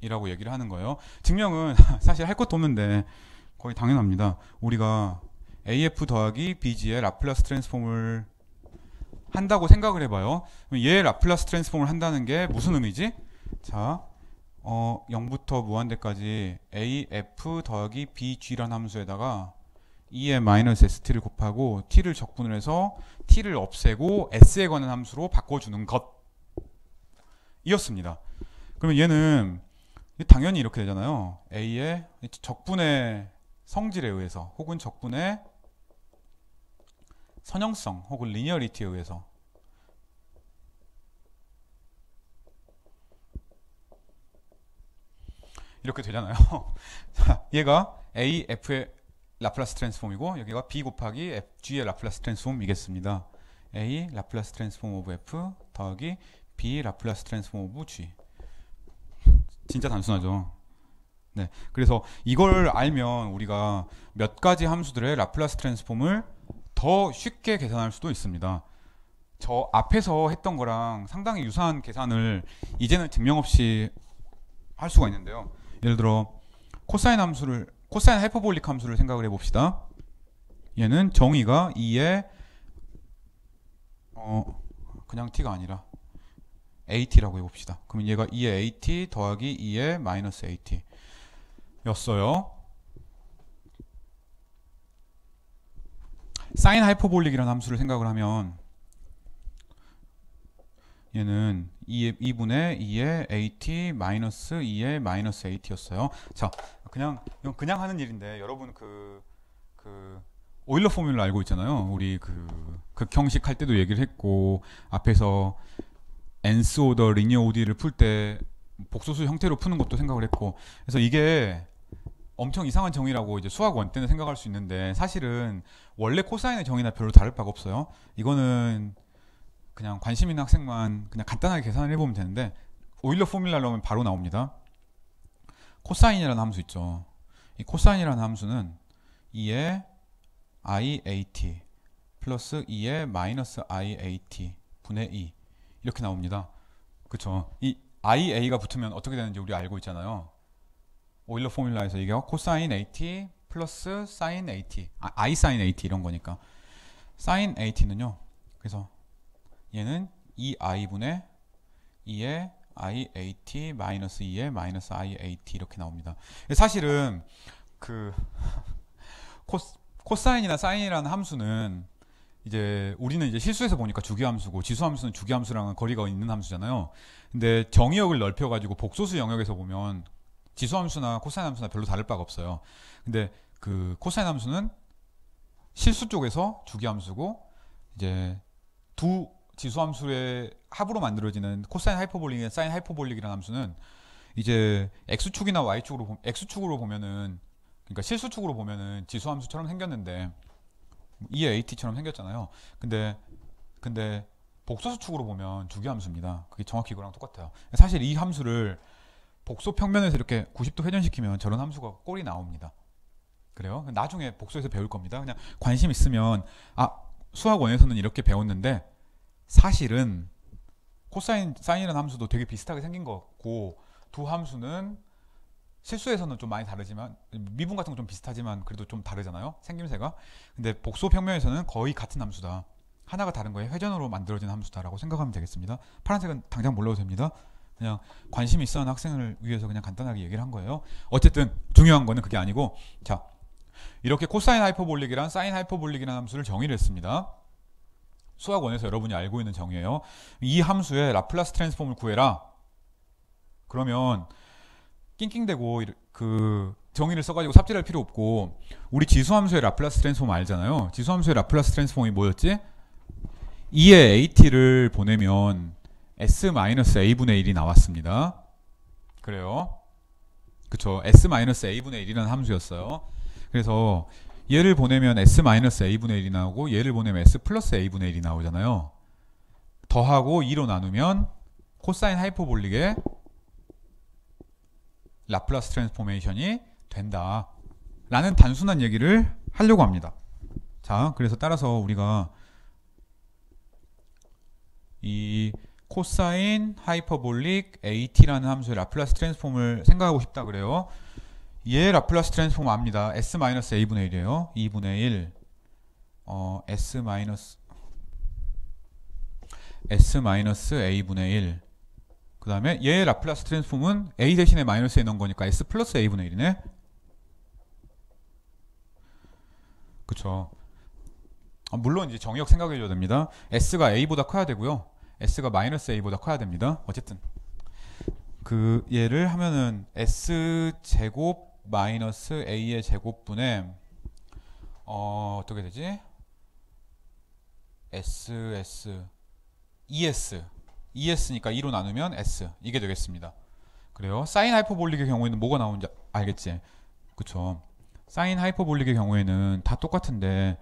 이라고 얘기를 하는 거예요. 증명은 사실 할 것도 없는데 거의 당연합니다. 우리가 AF 더하기 BG의 라플라스 트랜스폼을 한다고 생각을 해봐요. 얘의 라플라스 트랜스폼을 한다는 게 무슨 의미지? 자, 0부터 무한대까지 AF 더하기 BG라는 함수에다가 E의 마이너스 ST를 곱하고 T를 적분을 해서 T를 없애고 S에 관한 함수로 바꿔주는 것 이었습니다. 그러면 얘는 당연히 이렇게 되잖아요. A의 적분의 성질에 의해서 혹은 적분의 선형성 혹은 리니어리티에 의해서 이렇게 되잖아요. 자, 얘가 A, F의 라플라스 트랜스폼이고 여기가 B 곱하기 G의 라플라스 트랜스폼이겠습니다. A 라플라스 트랜스폼 오브 F 더하기 B 라플라스 트랜스폼 오브 G. 진짜 단순하죠. 네, 그래서 이걸 알면 우리가 몇 가지 함수들의 라플라스 트랜스폼을 더 쉽게 계산할 수도 있습니다. 저 앞에서 했던 거랑 상당히 유사한 계산을 이제는 증명 없이 할 수가 있는데요. 예를 들어 코사인 하이퍼볼릭 함수를 생각을 해봅시다. 얘는 정의가 2의 그냥 t가 아니라 at라고 해봅시다. 그러면 얘가 2의 at 더하기 2의 마이너스 at 였어요. 사인 하이퍼볼릭이라는 함수를 생각을 하면 얘는 2분의 2의 at 마이너스 2의 마이너스 at였어요. 자, 그냥 하는 일인데 여러분 그 오일러 포뮬러 알고 있잖아요. 우리 그 극형식 할 때도 얘기를 했고 앞에서 nth 오더 리니어 ODE를 풀 때 복소수 형태로 푸는 것도 생각을 했고 그래서 이게 엄청 이상한 정의라고 이제 수학 원 때는 생각할 수 있는데 사실은 원래 코사인의 정의나 별로 다를 바가 없어요. 이거는 그냥 관심 있는 학생만 그냥 간단하게 계산을 해보면 되는데 오일러 포뮬라를 넣으면 바로 나옵니다. 코사인이라는 함수 있죠. 이 코사인이라는 함수는 2의 iat 플러스 2의 마이너스 iat 분의 2 이렇게 나옵니다. 그쵸? 이 ia가 붙으면 어떻게 되는지 우리 알고 있잖아요. 오일러 포뮬라에서 이게 코사인 at 플러스 사인 at, i 사인 at 이런 거니까 사인 at는요. 그래서 얘는 2i분의 2의 iat 마이너스 2의 마이너스 iat 이렇게 나옵니다. 사실은 그 코사인이나 사인이라는 함수는 이제 우리는 이제 실수해서 보니까 주기함수고 지수함수는 주기함수랑은 거리가 있는 함수잖아요. 근데 정의역을 넓혀가지고 복소수 영역에서 보면 지수함수나 코사인 함수나 별로 다를 바가 없어요. 근데 그 코사인 함수는 실수 쪽에서 주기함수고 이제 두 지수함수의 합으로 만들어지는 코사인 하이퍼볼릭이나 사인 하이퍼볼릭이라는 함수는 이제 x축이나 x축으로 보면은 그러니까 실수축으로 보면은 지수함수처럼 생겼는데 2의 at처럼 생겼잖아요. 근데 복소수축으로 보면 주기함수입니다. 그게 정확히 이거랑 똑같아요. 사실 이 함수를 복소 평면에서 이렇게 90도 회전시키면 저런 함수가 꼴이 나옵니다. 그래요? 나중에 복소에서 배울 겁니다. 그냥 관심 있으면 수학 원에서는 이렇게 배웠는데 사실은 코사인, 사인이라는 함수도 되게 비슷하게 생긴 것 같고 두 함수는 실수에서는 좀 많이 다르지만 미분 같은 건 좀 비슷하지만 그래도 좀 다르잖아요. 생김새가. 근데 복소 평면에서는 거의 같은 함수다. 하나가 다른 거에 회전으로 만들어진 함수다라고 생각하면 되겠습니다. 파란색은 당장 몰라도 됩니다. 그냥 관심이 있어 하는 학생을 위해서 그냥 간단하게 얘기를 한 거예요. 어쨌든 중요한 거는 그게 아니고 자 이렇게 코사인 하이퍼볼릭이랑 사인 하이퍼볼릭이라는 함수를 정의를 했습니다. 수학 원에서 여러분이 알고 있는 정의예요. 이 함수의 라플라스 트랜스폼을 구해라. 그러면 낑낑대고 그 정의를 써가지고 삽질할 필요 없고 우리 지수함수의 라플라스 트랜스폼 알잖아요. 지수함수의 라플라스 트랜스폼이 뭐였지? 2의 at를 보내면 s-a분의 1이 나왔습니다. 그래요. 그쵸. s-a분의 1이라는 함수였어요. 그래서 얘를 보내면 s-a분의 1이 나오고 얘를 보내면 s 플러스 a분의 1이 나오잖아요. 더하고 2로 나누면 코사인 하이퍼볼릭의 라플라스 트랜스포메이션이 된다 라는 단순한 얘기를 하려고 합니다. 자, 그래서 따라서 우리가 이 코사인 하이퍼볼릭 at라는 함수의 라플라스 트랜스폼을 생각하고 싶다 그래요. 얘 라플라스 트랜스폼 압니다. s-a분의 1이에요. 2분의 1 s-a분의 1 그 다음에 얘의 라플라스 트랜스폼은 a 대신에 마이너스 a 넣은 거니까 s 플러스 a분의 1이네. 그쵸. 물론 이제 정의역 생각해 줘야 됩니다. s가 a보다 커야 되고요. s가 마이너스 a보다 커야 됩니다. 어쨌든 그 얘를 하면은 s 제곱 마이너스 a의 제곱분에 어떻게 되지? ES니까 2로 나누면 S 이게 되겠습니다. 그래요. 사인 하이퍼볼릭의 경우에는 뭐가 나오는지 알겠지? 그쵸. 사인 하이퍼볼릭의 경우에는 다 똑같은데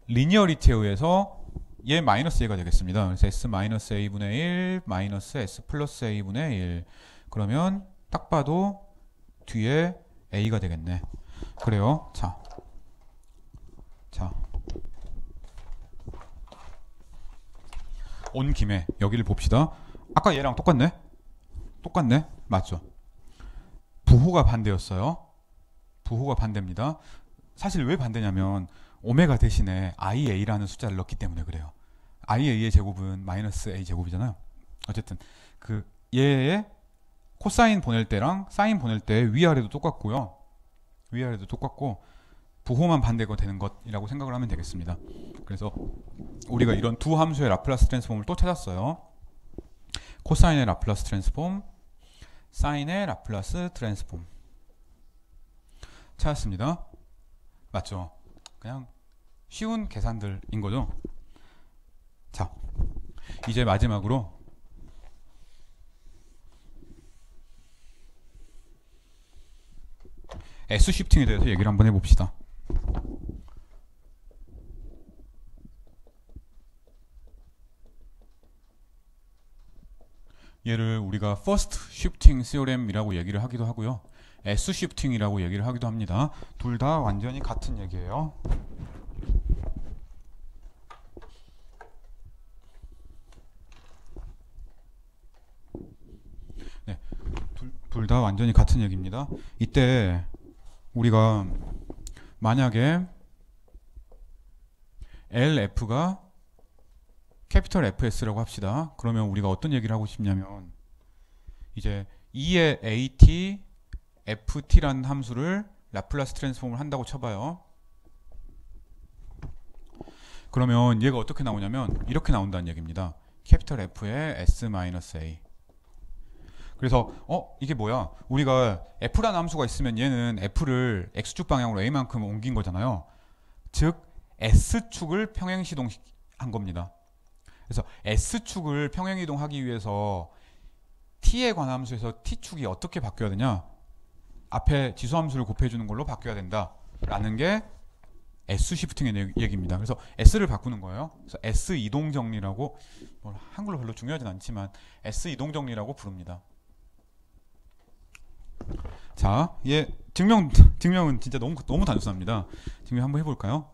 리니어리티에 의해서 얘 마이너스 얘가 되겠습니다. 그래서 S 마이너스 A분의 1 마이너스 S 플러스 A분의 1 그러면 딱 봐도 뒤에 A가 되겠네. 그래요. 자 온 김에 여기를 봅시다. 아까 얘랑 똑같네? 똑같네? 맞죠? 부호가 반대였어요. 부호가 반대입니다. 사실 왜 반대냐면 오메가 대신에 iA라는 숫자를 넣기 때문에 그래요. iA의 제곱은 마이너스 A 제곱이잖아요. 어쨌든 그 얘의 코사인 보낼 때랑 사인 보낼 때 위아래도 똑같고요. 위아래도 똑같고 부호만 반대가 되는 것이라고 생각을 하면 되겠습니다. 그래서 우리가 이런 두 함수의 라플라스 트랜스폼을 또 찾았어요. 코사인의 라플라스 트랜스폼, 사인의 라플라스 트랜스폼 찾았습니다. 맞죠? 그냥 쉬운 계산들인 거죠. 자, 이제 마지막으로 S 시프팅에 대해서 얘기를 한번 해봅시다. 얘를 우리가 First Shifting Theorem이라고 얘기를 하기도 하고요. S Shifting이라고 얘기를 하기도 합니다. 둘 다 완전히 같은 얘기예요. 네, 둘 다 완전히 같은 얘기입니다. 이때 우리가 만약에 LF가 캐피털 FS라고 합시다. 그러면 우리가 어떤 얘기를 하고 싶냐면 이제 E의 AT, FT라는 함수를 라플라스 트랜스폼을 한다고 쳐봐요. 그러면 얘가 어떻게 나오냐면 이렇게 나온다는 얘기입니다. 캐피털 F의 S-A. 그래서 이게 뭐야? 우리가 F라는 함수가 있으면 얘는 F를 X축 방향으로 A만큼 옮긴 거잖아요. 즉 S축을 평행시동한 겁니다. 그래서 S축을 평행이동하기 위해서 T에 관한 함수에서 T축이 어떻게 바뀌어야 되냐? 앞에 지수함수를 곱해주는 걸로 바뀌어야 된다라는 게 S 시프팅의 얘기입니다. 그래서 S를 바꾸는 거예요. 그래서 S 이동 정리라고, 한글로 별로 중요하진 않지만 S 이동 정리라고 부릅니다. 자, 얘 증명은 진짜 너무 단순합니다. 증명 한번 해볼까요?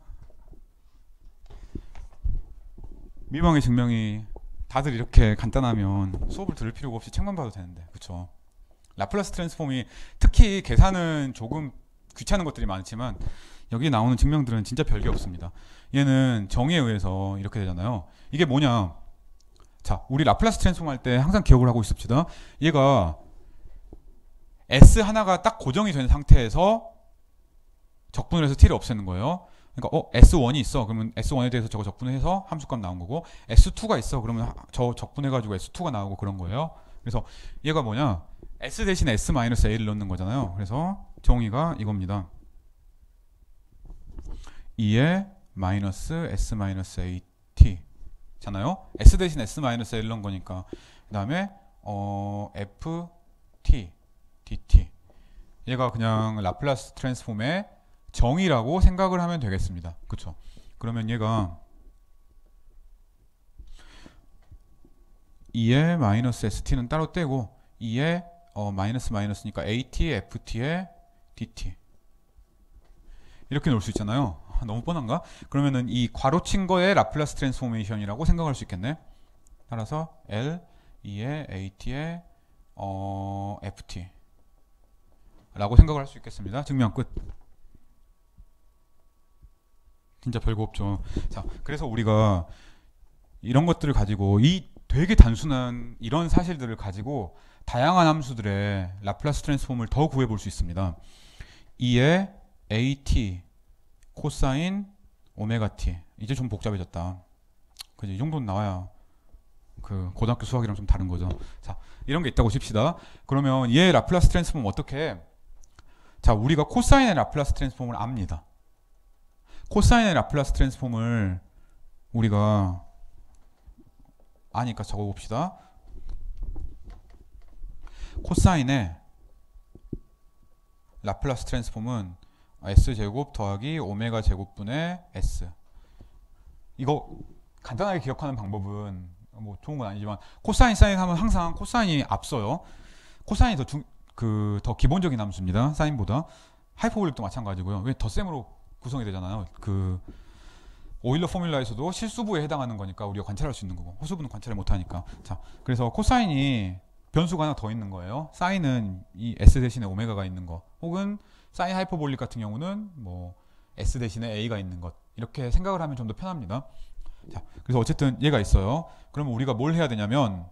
미방의 증명이 다들 이렇게 간단하면 수업을 들을 필요가 없이 책만 봐도 되는데, 그쵸? 라플라스 트랜스폼이 특히 계산은 조금 귀찮은 것들이 많지만 여기 나오는 증명들은 진짜 별게 없습니다. 얘는 정의에 의해서 이렇게 되잖아요. 이게 뭐냐? 자, 우리 라플라스 트랜스폼 할 때 항상 기억을 하고 있읍시다. 얘가 S 하나가 딱 고정이 된 상태에서 적분을 해서 t를 없애는 거예요. 그러니까 S1이 있어. 그러면 S1에 대해서 저거 적분해서 함수값 나온 거고, S2가 있어. 그러면 저 적분해가지고 S2가 나오고 그런 거예요. 그래서 얘가 뭐냐? S 대신에 S-A를 넣는 거잖아요. 그래서 정의가 이겁니다. 2의 마이너스 S-AT 잖아요. S 대신 S-A를 넣은 거니까. 그 다음에 FT dt. 얘가 그냥 라플라스 트랜스폼의 정의라고 생각을 하면 되겠습니다. 그쵸? 그러면 얘가 2의 마이너스 ST는 따로 떼고 2의 마이너스니까 AT, FT의 DT 이렇게 놓을 수 있잖아요. 너무 뻔한가? 그러면은 이 괄호친 거의 라플라스 트랜스포메이션이라고 생각할 수 있겠네. 따라서 L, 2의 AT의 FT 라고 생각을 할 수 있겠습니다. 증명 끝. 진짜 별거 없죠. 자, 그래서 우리가 이런 것들을 가지고 이 되게 단순한 이런 사실들을 가지고 다양한 함수들의 라플라스 트랜스폼을 더 구해 볼 수 있습니다. 2의 AT 코사인 오메가 T. 이제 좀 복잡해졌다. 그지? 이 정도는 나와야 그 고등학교 수학이랑 좀 다른 거죠. 자, 이런 게 있다고 칩시다. 그러면 얘의 라플라스 트랜스폼은 어떻게 해? 자, 우리가 코사인의 라플라스 트랜스폼을 압니다. 코사인의 라플라스 트랜스폼을 우리가 아니까 적어봅시다. 코사인의 라플라스 트랜스폼은 S제곱 더하기 오메가 제곱분의 S. 이거 간단하게 기억하는 방법은 뭐 좋은 건 아니지만 코사인 사인 하면 항상 코사인이 앞서요. 코사인이 더 기본적인 함수입니다. 사인보다. 하이퍼볼릭도 마찬가지고요. 왜 덧셈으로 구성이 되잖아요. 그 오일러 포뮬라에서도 실수부에 해당하는 거니까 우리가 관찰할 수 있는 거고 호수부는 관찰을 못하니까. 자, 그래서 코사인이 변수가 하나 더 있는 거예요. 사인은 이 S 대신에 오메가가 있는 거, 혹은 사인 하이퍼볼릭 같은 경우는 뭐 S 대신에 A가 있는 것, 이렇게 생각을 하면 좀 더 편합니다. 자, 그래서 어쨌든 얘가 있어요. 그러면 우리가 뭘 해야 되냐면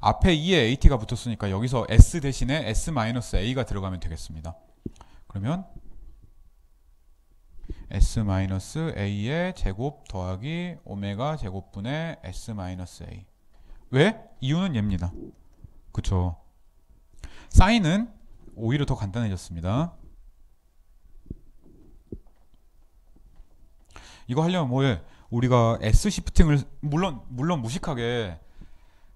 앞에 2에 AT가 붙었으니까 여기서 S 대신에 S-A가 들어가면 되겠습니다. 그러면 S-A의 제곱 더하기 오메가 제곱분의 S-A. 왜? 이유는 얘입니다. 그쵸? 사인은 오히려 더 간단해졌습니다. 이거 하려면 뭐해? 우리가 S 시프팅을 물론 무식하게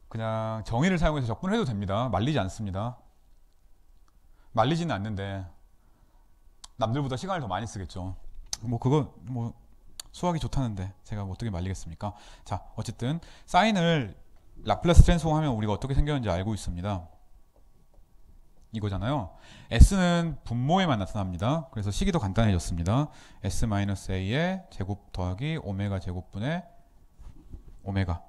그냥 정의를 사용해서 적분을 해도 됩니다. 말리지 않습니다. 말리지는 않는데 남들보다 시간을 더 많이 쓰겠죠. 뭐 그거 뭐 수학이 좋다는데 제가 뭐 어떻게 말리겠습니까? 자, 어쨌든 사인을 라플라스 트랜스폼 하면 우리가 어떻게 생겼는지 알고 있습니다. 이거잖아요. s는 분모에만 나타납니다. 그래서 식이 더 간단해졌습니다. s-a의 제곱 더하기 오메가 제곱분의 오메가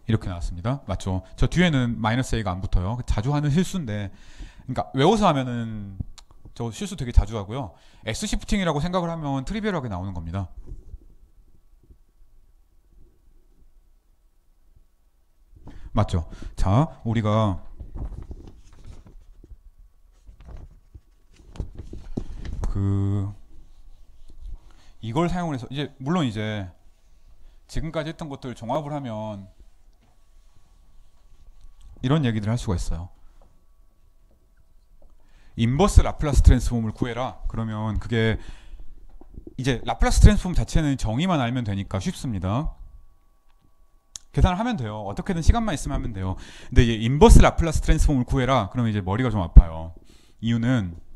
이렇게 나왔습니다. 맞죠? 저 뒤에는 마이너스 a가 안 붙어요. 자주 하는 실수인데, 그러니까 외워서 하면은 저 실수 되게 자주 하고요. s 시프팅이라고 생각을 하면 트리비얼하게 나오는 겁니다. 맞죠? 자, 우리가 이걸 사용을 해서 이제 물론 이제 지금까지 했던 것들 종합을 하면 이런 얘기들을 할 수가 있어요. 인버스 라플라스 트랜스폼을 구해라. 그러면 그게 이제 라플라스 트랜스폼 자체는 정의만 알면 되니까 쉽습니다. 계산을 하면 돼요. 어떻게든 시간만 있으면 하면 돼요. 근데 이제 인버스 라플라스 트랜스폼을 구해라. 그러면 이제 머리가 좀 아파요. 이유는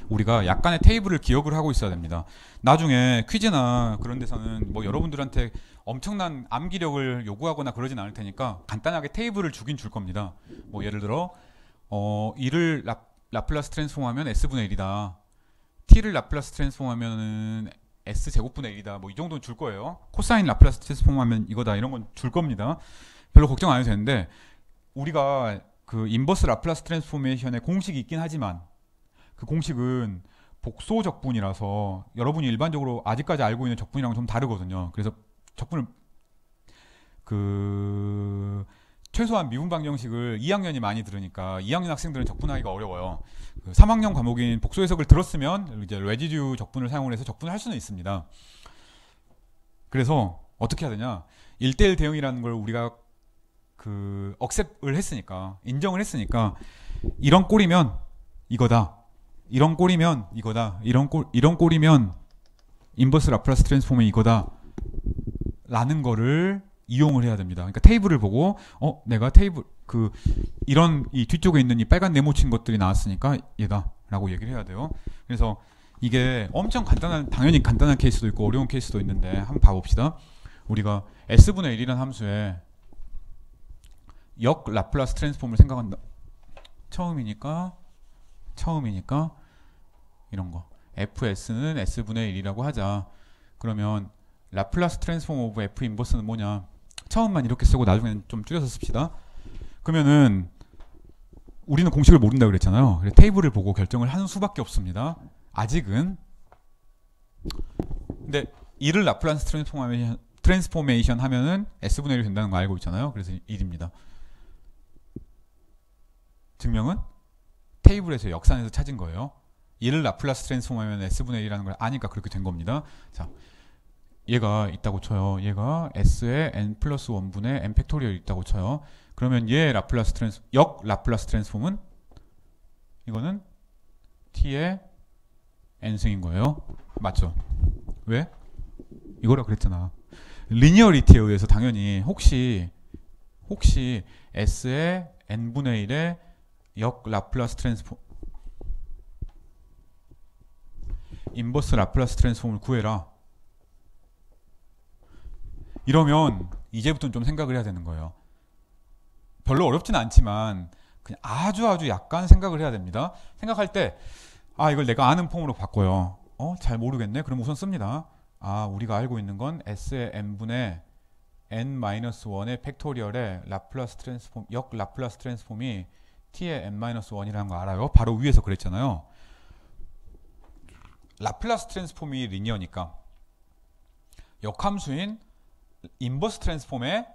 우리가 약간의 테이블을 기억을 하고 있어야 됩니다. 나중에 퀴즈나 그런 데서는 뭐 여러분들한테 엄청난 암기력을 요구하거나 그러진 않을 테니까 간단하게 테이블을 주긴 줄 겁니다. 뭐 예를 들어 이를 라플라스 트랜스폼하면 s분의 1이다. t를 라플라스 트랜스폼하면은 s 제곱분의 1이다. 뭐 이 정도는 줄 거예요. 코사인 라플라스 트랜스폼하면 이거다. 이런 건 줄 겁니다. 별로 걱정 안 해도 되는데 우리가 그 인버스 라플라스 트랜스포메이션의 공식이 있긴 하지만 그 공식은 복소 적분이라서 여러분이 일반적으로 아직까지 알고 있는 적분이랑은 좀 다르거든요. 그래서 적분을 최소한 미분 방정식을 2학년이 많이 들으니까 2학년 학생들은 적분하기가 어려워요. 3학년 과목인 복소 해석을 들었으면 이제 레지듀 적분을 사용을 해서 적분을 할 수는 있습니다. 그래서 어떻게 해야 되냐? 1대1 대응이라는 걸 우리가 억셉을 했으니까, 인정을 했으니까 이런 꼴이면 이거다. 이런 꼴이면 이거다. 이런 꼴이면 인버스 라플라스 트랜스폼이 이거다. 라는 거를 이용을 해야 됩니다. 그러니까 테이블을 보고 내가 테이블 이런 이 뒤쪽에 있는 이 빨간 네모친 것들이 나왔으니까 얘다라고 얘기를 해야 돼요. 그래서 이게 엄청 당연히 간단한 케이스도 있고 어려운 케이스도 있는데 한번 봐봅시다. 우리가 s분의 1이라는 함수에 역 라플라스 트랜스폼을 생각한다. 처음이니까 이런 거 fs는 s분의 1이라고 하자. 그러면 라플라스 트랜스폼 오브 f 인버스는 뭐냐? 처음만 이렇게 쓰고 나중에는 좀 줄여서 씁시다. 그러면은 우리는 공식을 모른다고 그랬잖아요. 그래서 테이블을 보고 결정을 하는 수밖에 없습니다. 아직은. 근데 이를 라플라스 트랜스포메이션 하면은 s분의 1이 된다는 거 알고 있잖아요. 그래서 1입니다. 증명은 테이블에서 역산해서 찾은 거예요. 이를 라플라스 트랜스폼하면 s분의 1이라는 걸 아니까 그렇게 된 겁니다. 자, 얘가 있다고 쳐요. 얘가 s의 n 플러스 1분의 n 팩토리얼 있다고 쳐요. 그러면 얘 역 라플라스 트랜스폼은 이거는 t의 n승인 거예요. 맞죠? 왜? 이거라 그랬잖아. 리니어리티에 의해서 당연히 혹시 s의 n분의 1의 역 라플라스 트랜스폼 인버스 라플라스 트랜스폼을 구해라. 이러면 이제부터는 좀 생각을 해야 되는 거예요. 별로 어렵진 않지만 그냥 아주 약간 생각을 해야 됩니다. 생각할 때 이걸 내가 아는 폼으로 바꿔요. 잘 모르겠네. 그럼 우선 씁니다. 우리가 알고 있는 건 s의 n분의 n-1의 팩토리얼의 라플라스 트랜스폼 역 라플라스 트랜스폼이 t의 n-1이라는 거 알아요. 바로 위에서 그랬잖아요. 라플라스 트랜스폼이 리니어니까 역함수인 인버스 트랜스폼도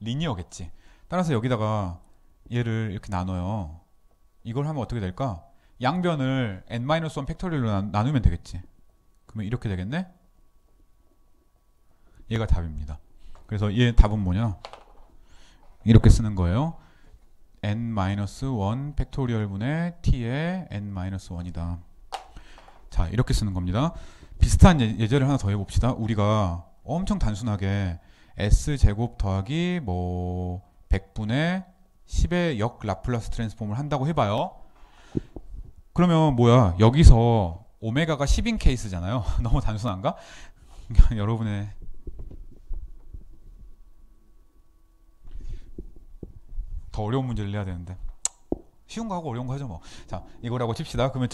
리니어겠지. 따라서 여기다가 얘를 이렇게 나눠요. 이걸 하면 어떻게 될까? 양변을 n-1 팩토리얼로 나누면 되겠지. 그러면 이렇게 되겠네? 얘가 답입니다. 그래서 얘 답은 뭐냐? 이렇게 쓰는 거예요. n-1 팩토리얼분의 t의 n-1이다. 자, 이렇게 쓰는 겁니다. 비슷한 예제를 하나 더 해봅시다. 우리가 엄청 단순하게 s제곱 더하기 100분의 10의 역 라플라스 트랜스폼을 한다고 해봐요. 그러면 뭐야? 여기서 오메가가 10인 케이스잖아요. 너무 단순한가? 여러분의 더 어려운 문제를 내야 되는데 쉬운 거 하고 어려운 거 하죠 뭐. 자, 이거라고 칩시다. 그러면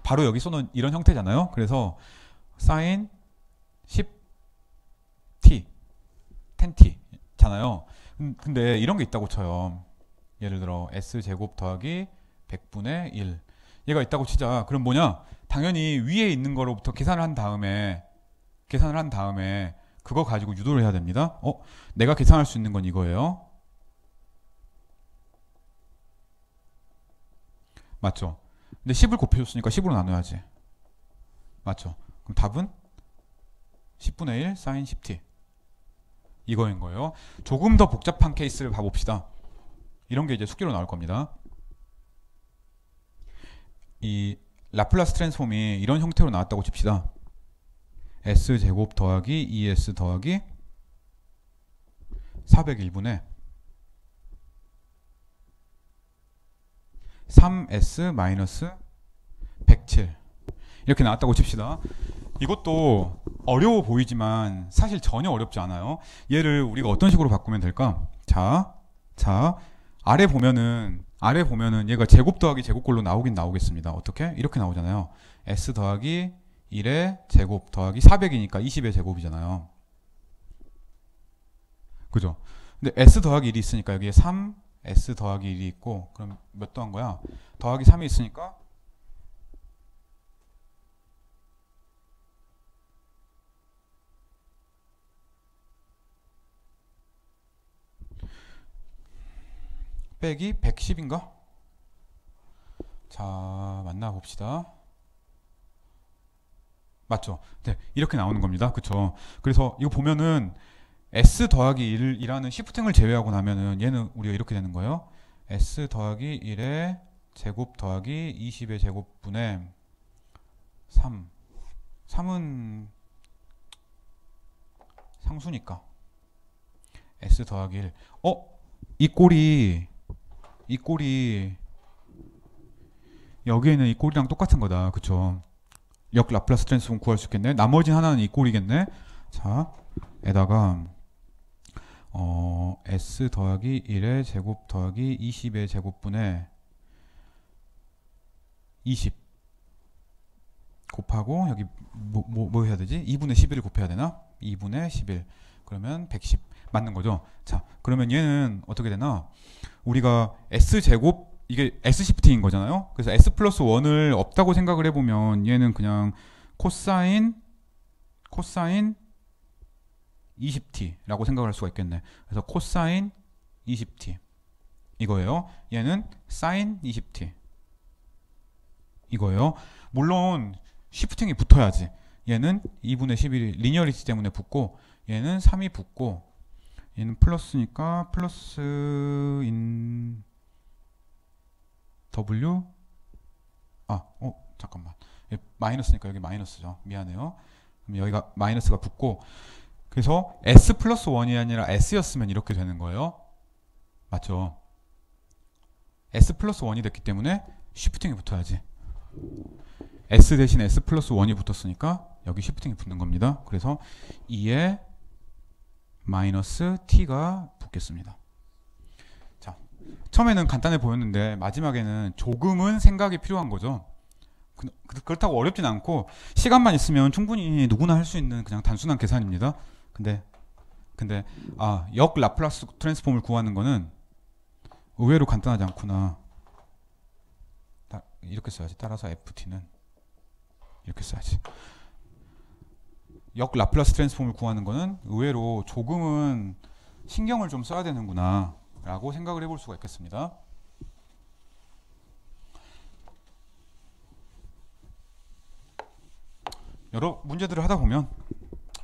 바로 여기 쏘는 이런 형태잖아요. 그래서 sin 10t 10t 잖아요. 근데 이런 게 있다고 쳐요. 예를 들어 s제곱 더하기 100분의 1 얘가 있다고 치자. 그럼 뭐냐? 당연히 위에 있는 거로부터 계산을 한 다음에 그거 가지고 유도를 해야 됩니다. 내가 계산할 수 있는 건 이거예요. 맞죠? 근데 10을 곱해줬으니까 10으로 나눠야지. 맞죠? 그럼 답은 10분의 1 sin 10t 이거인 거예요. 조금 더 복잡한 케이스를 봐봅시다. 이런 게 이제 숙제로 나올 겁니다. 이 라플라스 트랜스폼이 이런 형태로 나왔다고 칩시다. s제곱 더하기 2s 더하기 401분의 3s 마이너스 107 이렇게 나왔다고 칩시다. 이것도 어려워 보이지만 사실 전혀 어렵지 않아요. 얘를 우리가 어떤 식으로 바꾸면 될까? 자, 아래 보면은 얘가 제곱 더하기 제곱꼴로 나오긴 나오겠습니다. 어떻게? 이렇게 나오잖아요. s 더하기 1의 제곱 더하기 400이니까 20의 제곱이잖아요. 그죠? 근데 s 더하기 1이 있으니까 여기에 3 s 더하기 1이 있고 그럼 몇 더한 거야? 더하기 3이 있으니까 빼기 110인가? 자, 만나봅시다. 맞죠? 네, 이렇게 나오는 겁니다. 그쵸? 그래서 이거 보면은 s 더하기 1이라는 시프팅을 제외하고 나면은 얘는 우리가 이렇게 되는 거예요. s 더하기 1의 제곱 더하기 20의 제곱분의 3은 상수니까 s 더하기 1 이 꼴이 여기에는 이 꼴이랑 똑같은 거다. 그쵸? 역 라플라스 트랜스폼 구할 수 있겠네. 나머지 하나는 이 꼴이겠네. 자, 에다가 s 더하기 1의 제곱 더하기 20의 제곱분의 20 곱하고 여기 뭐 해야 되지? 2분의 11을 곱해야 되나? 2분의 11 그러면 110 맞는 거죠. 자, 그러면 얘는 어떻게 되나? 우리가 s제곱 이게 s 시프팅인 거잖아요. 그래서 s 플러스 1을 없다고 생각을 해보면 얘는 그냥 코사인 20t라고 생각을 할 수가 있겠네. 그래서 코사인 20t 이거예요. 얘는 사인 20t 이거예요. 물론 시프팅이 붙어야지. 얘는 2분의 11이 리니어리티 때문에 붙고 얘는 3이 붙고 얘는 플러스니까 플러스인 W 잠깐만 마이너스니까 여기 마이너스죠. 미안해요. 그럼 여기가 마이너스가 붙고 그래서 S 플러스 1이 아니라 S였으면 이렇게 되는 거예요. 맞죠? S 플러스 1이 됐기 때문에 쉬프팅이 붙어야지. S 대신 S 플러스 1이 붙었으니까 여기 쉬프팅이 붙는 겁니다. 그래서 2에 마이너스 T가 붙겠습니다. 자, 처음에는 간단해 보였는데 마지막에는 조금은 생각이 필요한 거죠. 그렇다고 어렵진 않고 시간만 있으면 충분히 누구나 할 수 있는 그냥 단순한 계산입니다. 근데 역 라플라스 트랜스폼을 구하는 거는 의외로 간단하지 않구나. 이렇게 써야지. 따라서 FT는 이렇게 써야지. 역 라플라스 트랜스폼을 구하는 거는 의외로 조금은 신경을 좀 써야 되는구나 라고 생각을 해볼 수가 있겠습니다. 여러 문제들을 하다 보면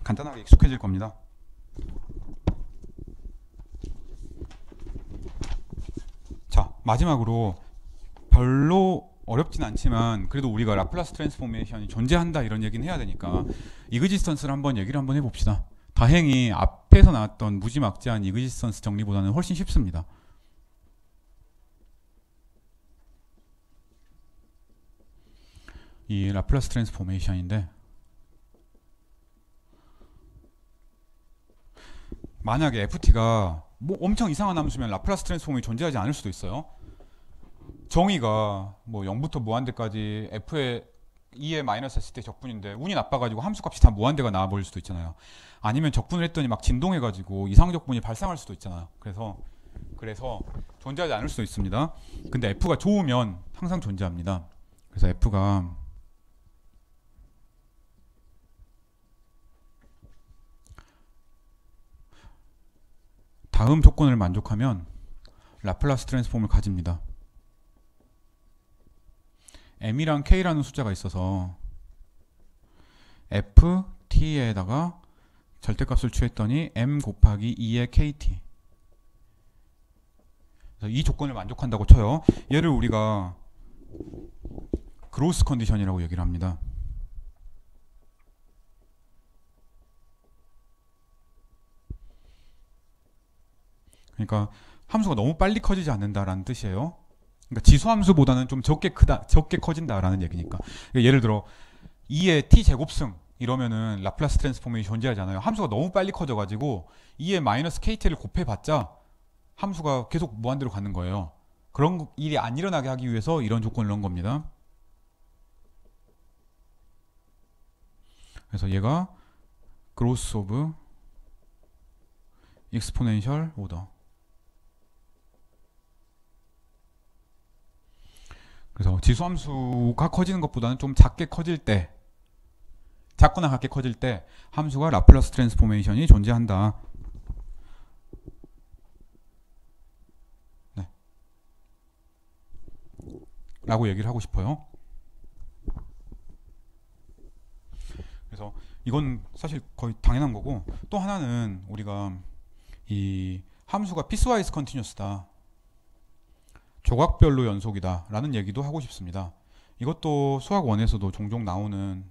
간단하게 익숙해질 겁니다. 자, 마지막으로 별로 어렵진 않지만 그래도 우리가 라플라스 트랜스포메이션이 존재한다 이런 얘기는 해야 되니까 이그지스턴스를 한번 얘기를 한번 해봅시다. 다행히 앞에서 나왔던 무지막지한 이그지스턴스 정리보다는 훨씬 쉽습니다. 이 라플라스 트랜스포메이션인데, 만약에 ft가 뭐 엄청 이상한 함수면 라플라스 트랜스폼이 존재하지 않을 수도 있어요. 정의가 뭐 0부터 무한대까지 f에 2에 마이너스 했을 때 적분인데 운이 나빠가지고 함수값이 다 무한대가 나와버릴 수도 있잖아요. 아니면 적분을 했더니 막 진동해가지고 이상적분이 발생할 수도 있잖아요. 그래서 존재하지 않을 수도 있습니다. 근데 f가 좋으면 항상 존재합니다. 그래서 f가 다음 조건을 만족하면 라플라스 트랜스폼을 가집니다. m이랑 k라는 숫자가 있어서 ft에다가 절대값을 취했더니 m 곱하기 2의 kt, 이 조건을 만족한다고 쳐요. 얘를 우리가 그로스 컨디션이라고 얘기를 합니다. 그러니까 함수가 너무 빨리 커지지 않는다라는 뜻이에요. 그러니까 지수함수보다는 좀 적게 커진다라는 얘기니까. 예를 들어 2의 t제곱승 이러면은 라플라스 트랜스포메이션이 존재하지 않아요. 함수가 너무 빨리 커져가지고 2의 마이너스 kt를 곱해봤자 함수가 계속 무한대로 가는 거예요. 그런 일이 안 일어나게 하기 위해서 이런 조건을 넣은 겁니다. 그래서 얘가 growth of exponential order. 그래서 지수함수가 커지는 것보다는 좀 작게 커질 때, 작거나 같게 커질 때 함수가 라플라스 트랜스포메이션이 존재한다. 네. 라고 얘기를 하고 싶어요. 그래서 이건 사실 거의 당연한 거고, 또 하나는 우리가 이 함수가 피스와이즈 컨티뉴스다, 조각별로 연속이다 라는 얘기도 하고 싶습니다. 이것도 수학 1에서도 종종 나오는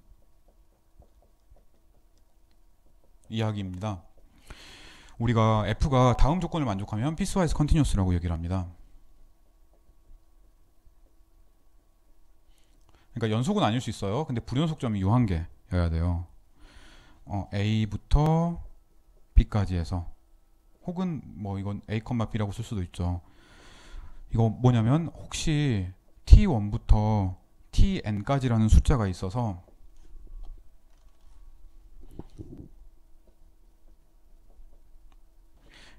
이야기입니다. 우리가 f가 다음 조건을 만족하면 피스와이즈 컨티뉴스라고 얘기를 합니다. 그러니까 연속은 아닐 수 있어요. 근데 불연속점이 유한계여야 돼요. a부터 b까지 해서, 혹은 뭐 이건 a, b라고 쓸 수도 있죠. 이거 뭐냐면 혹시 t1부터 tn까지라는 숫자가 있어서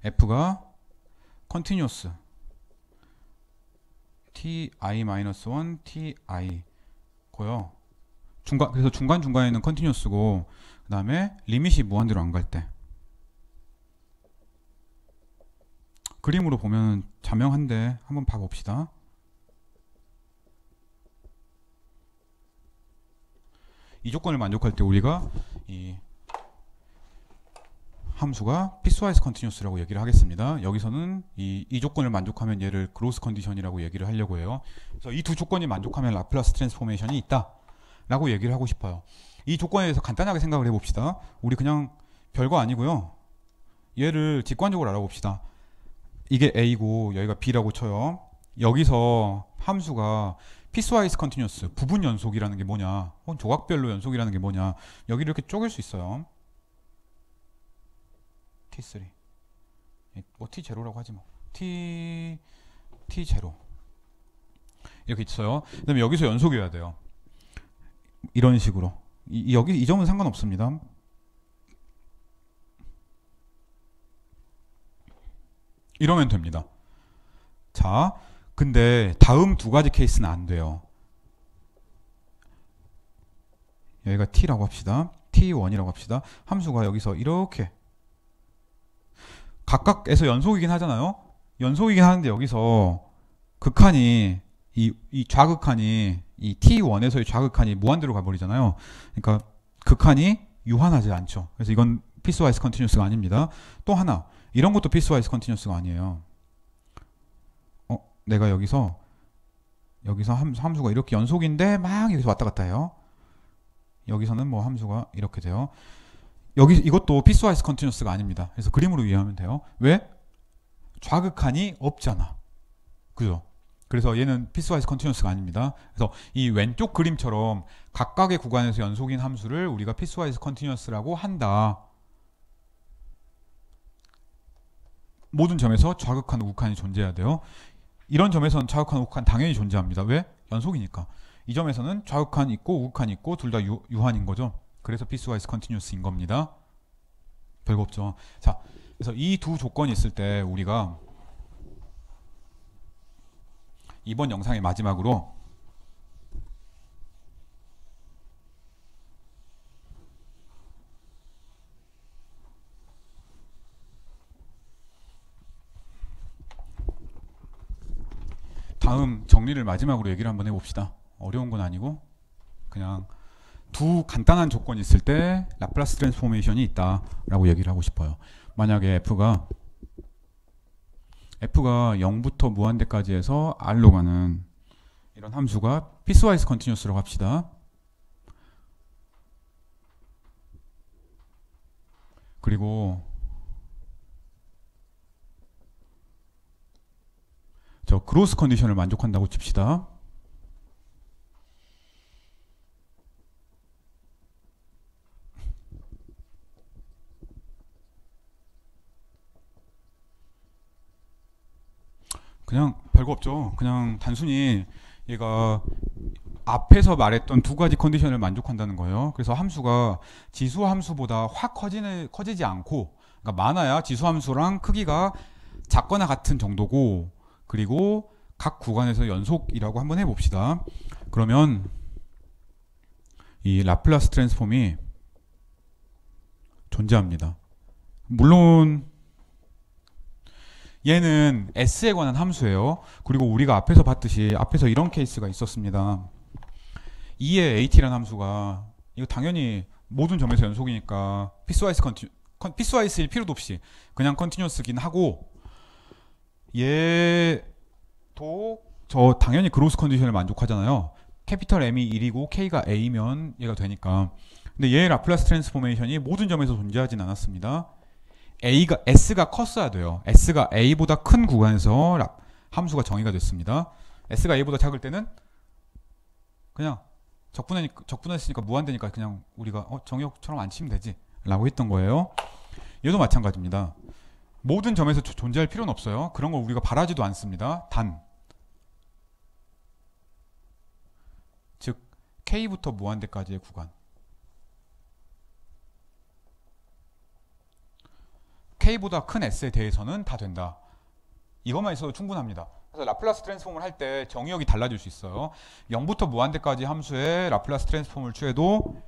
f가 continuous ti-1 ti 고요. 그래서 중간중간에는 continuous고, 그 다음에 리밋이 무한대로 안 갈 때, 그림으로 보면 자명한데 한번 봐봅시다. 이 조건을 만족할 때 우리가 이 함수가 피스와이즈 컨티뉴스라고 얘기를 하겠습니다. 여기서는 이 조건을 만족하면 얘를 그로스 컨디션이라고 얘기를 하려고 해요. 그래서 이 두 조건이 만족하면 라플라스 트랜스포메이션이 있다 라고 얘기를 하고 싶어요. 이 조건에 대해서 간단하게 생각을 해봅시다. 우리 그냥 별거 아니고요, 얘를 직관적으로 알아봅시다. 이게 a고 여기가 b라고 쳐요. 여기서 함수가 피스와이즈 컨티뉴스, 부분 연속이라는 게 뭐냐, 혹은 조각별로 연속이라는 게 뭐냐, 여기를 이렇게 쪼갤 수 있어요. t3, 뭐 t0라고 하지 뭐, t0 이렇게 있어요. 그 다음에 여기서 연속이어야 돼요. 이런 식으로. 여기 이 점은 상관없습니다. 이러면 됩니다. 자, 근데 다음 두 가지 케이스는 안 돼요. 여기가 t라고 합시다. t1이라고 합시다. 함수가 여기서 이렇게 각각에서 연속이긴 하잖아요. 연속이긴 하는데 여기서 극한이 이 좌극한이 이 t1에서의 좌극한이 무한대로 가버리잖아요. 그러니까 극한이 유한하지 않죠. 그래서 이건 피스와이즈 컨티뉴스가 아닙니다. 또 하나, 이런 것도 피스와이즈 컨티뉴스가 아니에요. 내가 여기서 함수가 이렇게 연속인데 막 여기서 왔다 갔다 해요. 여기서는 뭐 함수가 이렇게 돼요. 이것도 피스와이즈 컨티뉴스가 아닙니다. 그래서 그림으로 이해하면 돼요. 왜? 좌극한이 없잖아. 그죠? 그래서 얘는 피스와이즈 컨티뉴어스가 아닙니다. 그래서 이 왼쪽 그림처럼 각각의 구간에서 연속인 함수를 우리가 피스와이즈 컨티뉴어스라고 한다. 모든 점에서 좌극한 우극한이 존재해야 돼요. 이런 점에서는 좌극한 우극한 당연히 존재합니다. 왜? 연속이니까. 이 점에서는 좌극한 있고 우극한 있고 둘 다 유한인 거죠. 그래서 피스와이즈 컨티뉴어스인 겁니다. 별거 없죠. 자, 그래서 이 두 조건이 있을 때 우리가 이번 영상의 마지막으로 다음 정리를 마지막으로 얘기를 한번 해봅시다. 어려운 건 아니고 그냥 두 간단한 조건이 있을 때 라플라스 트랜스포메이션이 있다라고 얘기를 하고 싶어요. 만약에 F가 0부터 무한대까지 해서 R로 가는 이런 함수가 피스와이즈 컨티뉴어스라고 합시다. 그리고 저 크로스 컨디션을 만족한다고 칩시다. 그냥 별거 없죠. 그냥 단순히 얘가 앞에서 말했던 두 가지 컨디션을 만족한다는 거예요. 그래서 함수가 지수 함수보다 확 커지지 않고, 그러니까 많아야 지수 함수랑 크기가 작거나 같은 정도고, 그리고 각 구간에서 연속이라고 한번 해봅시다. 그러면 이 라플라스 트랜스폼이 존재합니다. 물론 얘는 S에 관한 함수예요. 그리고 우리가 앞에서 봤듯이 앞에서 이런 케이스가 있었습니다. 2의 AT라는 함수가 이거 당연히 모든 점에서 연속이니까 피스와이스일 필요도 없이 그냥 컨티뉴어스긴 하고, 얘도 저 당연히 그로스 컨디션을 만족하잖아요. 캐피털 M이 1이고 K가 A면 얘가 되니까. 근데 얘의 라플라스 트랜스포메이션이 모든 점에서 존재하진 않았습니다. S가 컸어야 돼요. S가 A보다 큰 구간에서 함수가 정의가 됐습니다. S가 A보다 작을 때는 그냥 적분했으니까 무한대니까 그냥 우리가 정의역처럼 안 치면 되지 라고 했던 거예요. 얘도 마찬가지입니다. 모든 점에서 존재할 필요는 없어요. 그런 걸 우리가 바라지도 않습니다. 단, 즉 K부터 무한대까지의 구간, K보다 큰 S에 대해서는 다 된다. 이것만 있어도 충분합니다. 그래서 라플라스 트랜스폼을 할 때 정의역이 달라질 수 있어요. 0부터 무한대까지 함수의 라플라스 트랜스폼을 취해도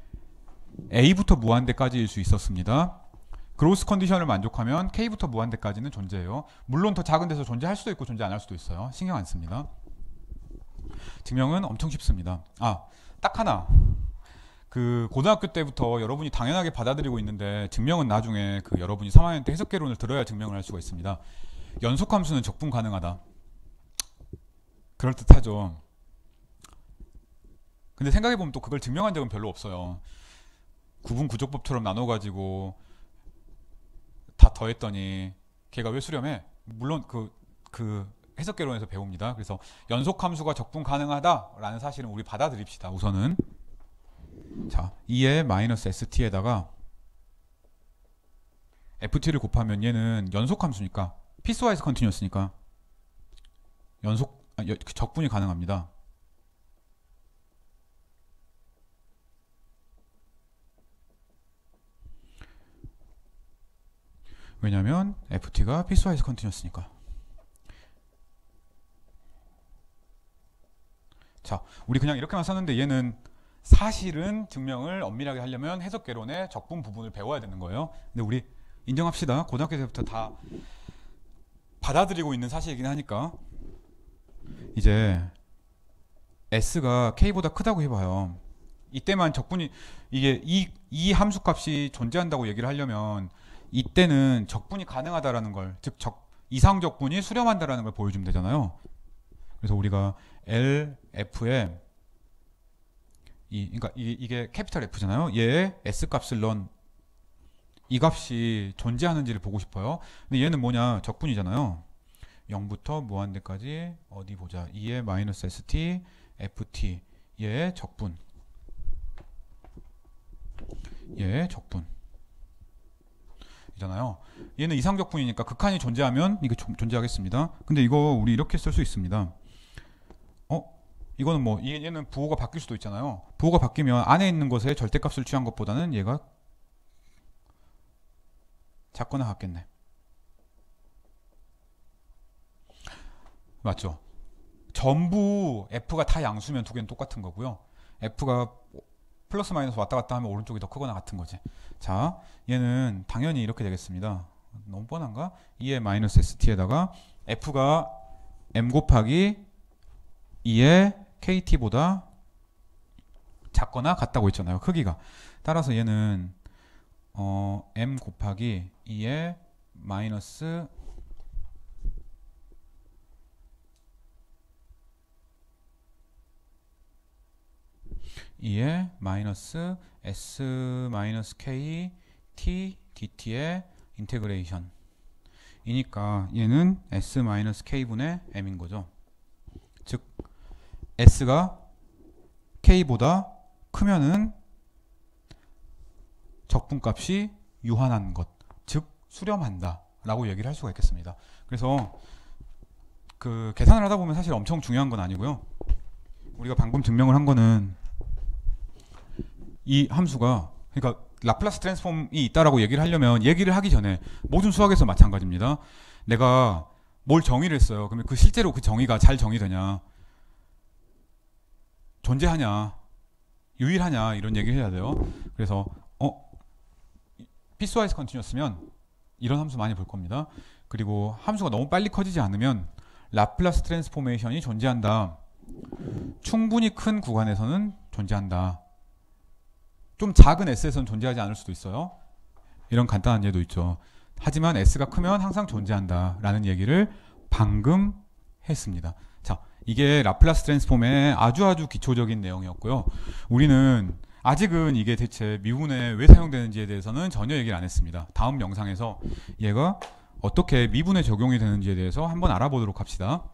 A부터 무한대까지일 수 있었습니다. 그로스 컨디션을 만족하면 K부터 무한대까지는 존재해요. 물론 더 작은 데서 존재할 수도 있고 존재 안 할 수도 있어요. 신경 안 씁니다. 증명은 엄청 쉽습니다. 딱 하나. 그 고등학교 때부터 여러분이 당연하게 받아들이고 있는데 증명은 나중에 그 여러분이 3학년 때 해석개론을 들어야 증명을 할 수가 있습니다. 연속함수는 적분 가능하다. 그럴듯하죠. 근데 생각해보면 또 그걸 증명한 적은 별로 없어요. 구분 구조법처럼 나눠가지고 다 더했더니 걔가 왜 수렴해? 물론 그 해석개론에서 배웁니다. 그래서 연속함수가 적분 가능하다라는 사실은 우리 받아들입시다. 우선은 자, 2의 마이너스 ST에다가 FT를 곱하면 얘는 연속함수니까 피스와이즈 컨티뉴어스니까 적분이 가능합니다. 왜냐면 FT가 피스와이즈 컨티뉴어스니까. 자, 우리 그냥 이렇게만 썼는데 얘는 사실은 증명을 엄밀하게 하려면 해석개론의 적분 부분을 배워야 되는 거예요. 근데 우리 인정합시다. 고등학교 때부터 다 받아들이고 있는 사실이긴 하니까. 이제 S가 K보다 크다고 해봐요. 이때만 적분이 이게 이 함수값이 존재한다고 얘기를 하려면 이때는 적분이 가능하다라는 걸, 즉 이상 적분이 수렴한다라는 걸 보여주면 되잖아요. 그래서 우리가 LF에 그러니까 이게 캐피털 F잖아요. 얘의 S 값을 넣은 이 값이 존재하는지를 보고 싶어요. 근데 얘는 뭐냐? 적분이잖아요. 0부터 무한대까지 어디 보자. 2의 마이너스 st ft 얘의 적분. 얘의 적분. 이잖아요. 얘는 이상적분이니까 극한이 존재하면 이게 존재하겠습니다. 근데 이거 우리 이렇게 쓸 수 있습니다. 이거는 뭐 얘는 부호가 바뀔 수도 있잖아요. 부호가 바뀌면 안에 있는 것에 절대값을 취한 것보다는 얘가 작거나 같겠네. 맞죠? 전부 f가 다 양수면 두 개는 똑같은 거고요. f가 플러스 마이너스 왔다 갔다 하면 오른쪽이 더 크거나 같은 거지. 자, 얘는 당연히 이렇게 되겠습니다. 너무 뻔한가? 2의 마이너스 st에다가 f가 m 곱하기 2의 kt보다 작거나 같다고 했잖아요. 크기가. 따라서 얘는 m 곱하기 2의 마이너스 s 마이너스 k t dt의 인테그레이션 이니까 얘는 s 마이너스 k분의 m인 거죠. 즉 s가 k보다 크면은 적분값이 유한한 것, 즉 수렴한다 라고 얘기를 할 수가 있겠습니다. 그래서 그 계산을 하다 보면 사실 엄청 중요한 건 아니고요. 우리가 방금 증명을 한 거는 이 함수가, 그러니까 라플라스 트랜스폼이 있다라고 얘기를 하려면 얘기를 하기 전에 모든 수학에서 마찬가지입니다. 내가 뭘 정의를 했어요. 그러면 그 실제로 그 정의가 잘 정의되냐, 존재하냐, 유일하냐 이런 얘기를 해야 돼요. 그래서 피스와이즈 컨티뉴어스면 이런 함수 많이 볼 겁니다. 그리고 함수가 너무 빨리 커지지 않으면 라플라스 트랜스포메이션이 존재한다. 충분히 큰 구간에서는 존재한다. 좀 작은 s에서는 존재하지 않을 수도 있어요. 이런 간단한 예도 있죠. 하지만 s가 크면 항상 존재한다 라는 얘기를 방금 했습니다. 자, 이게 라플라스 트랜스폼의 아주 기초적인 내용이었고요. 우리는 아직은 이게 대체 미분에 왜 사용되는지에 대해서는 전혀 얘기를 안 했습니다. 다음 영상에서 얘가 어떻게 미분에 적용이 되는지에 대해서 한번 알아보도록 합시다.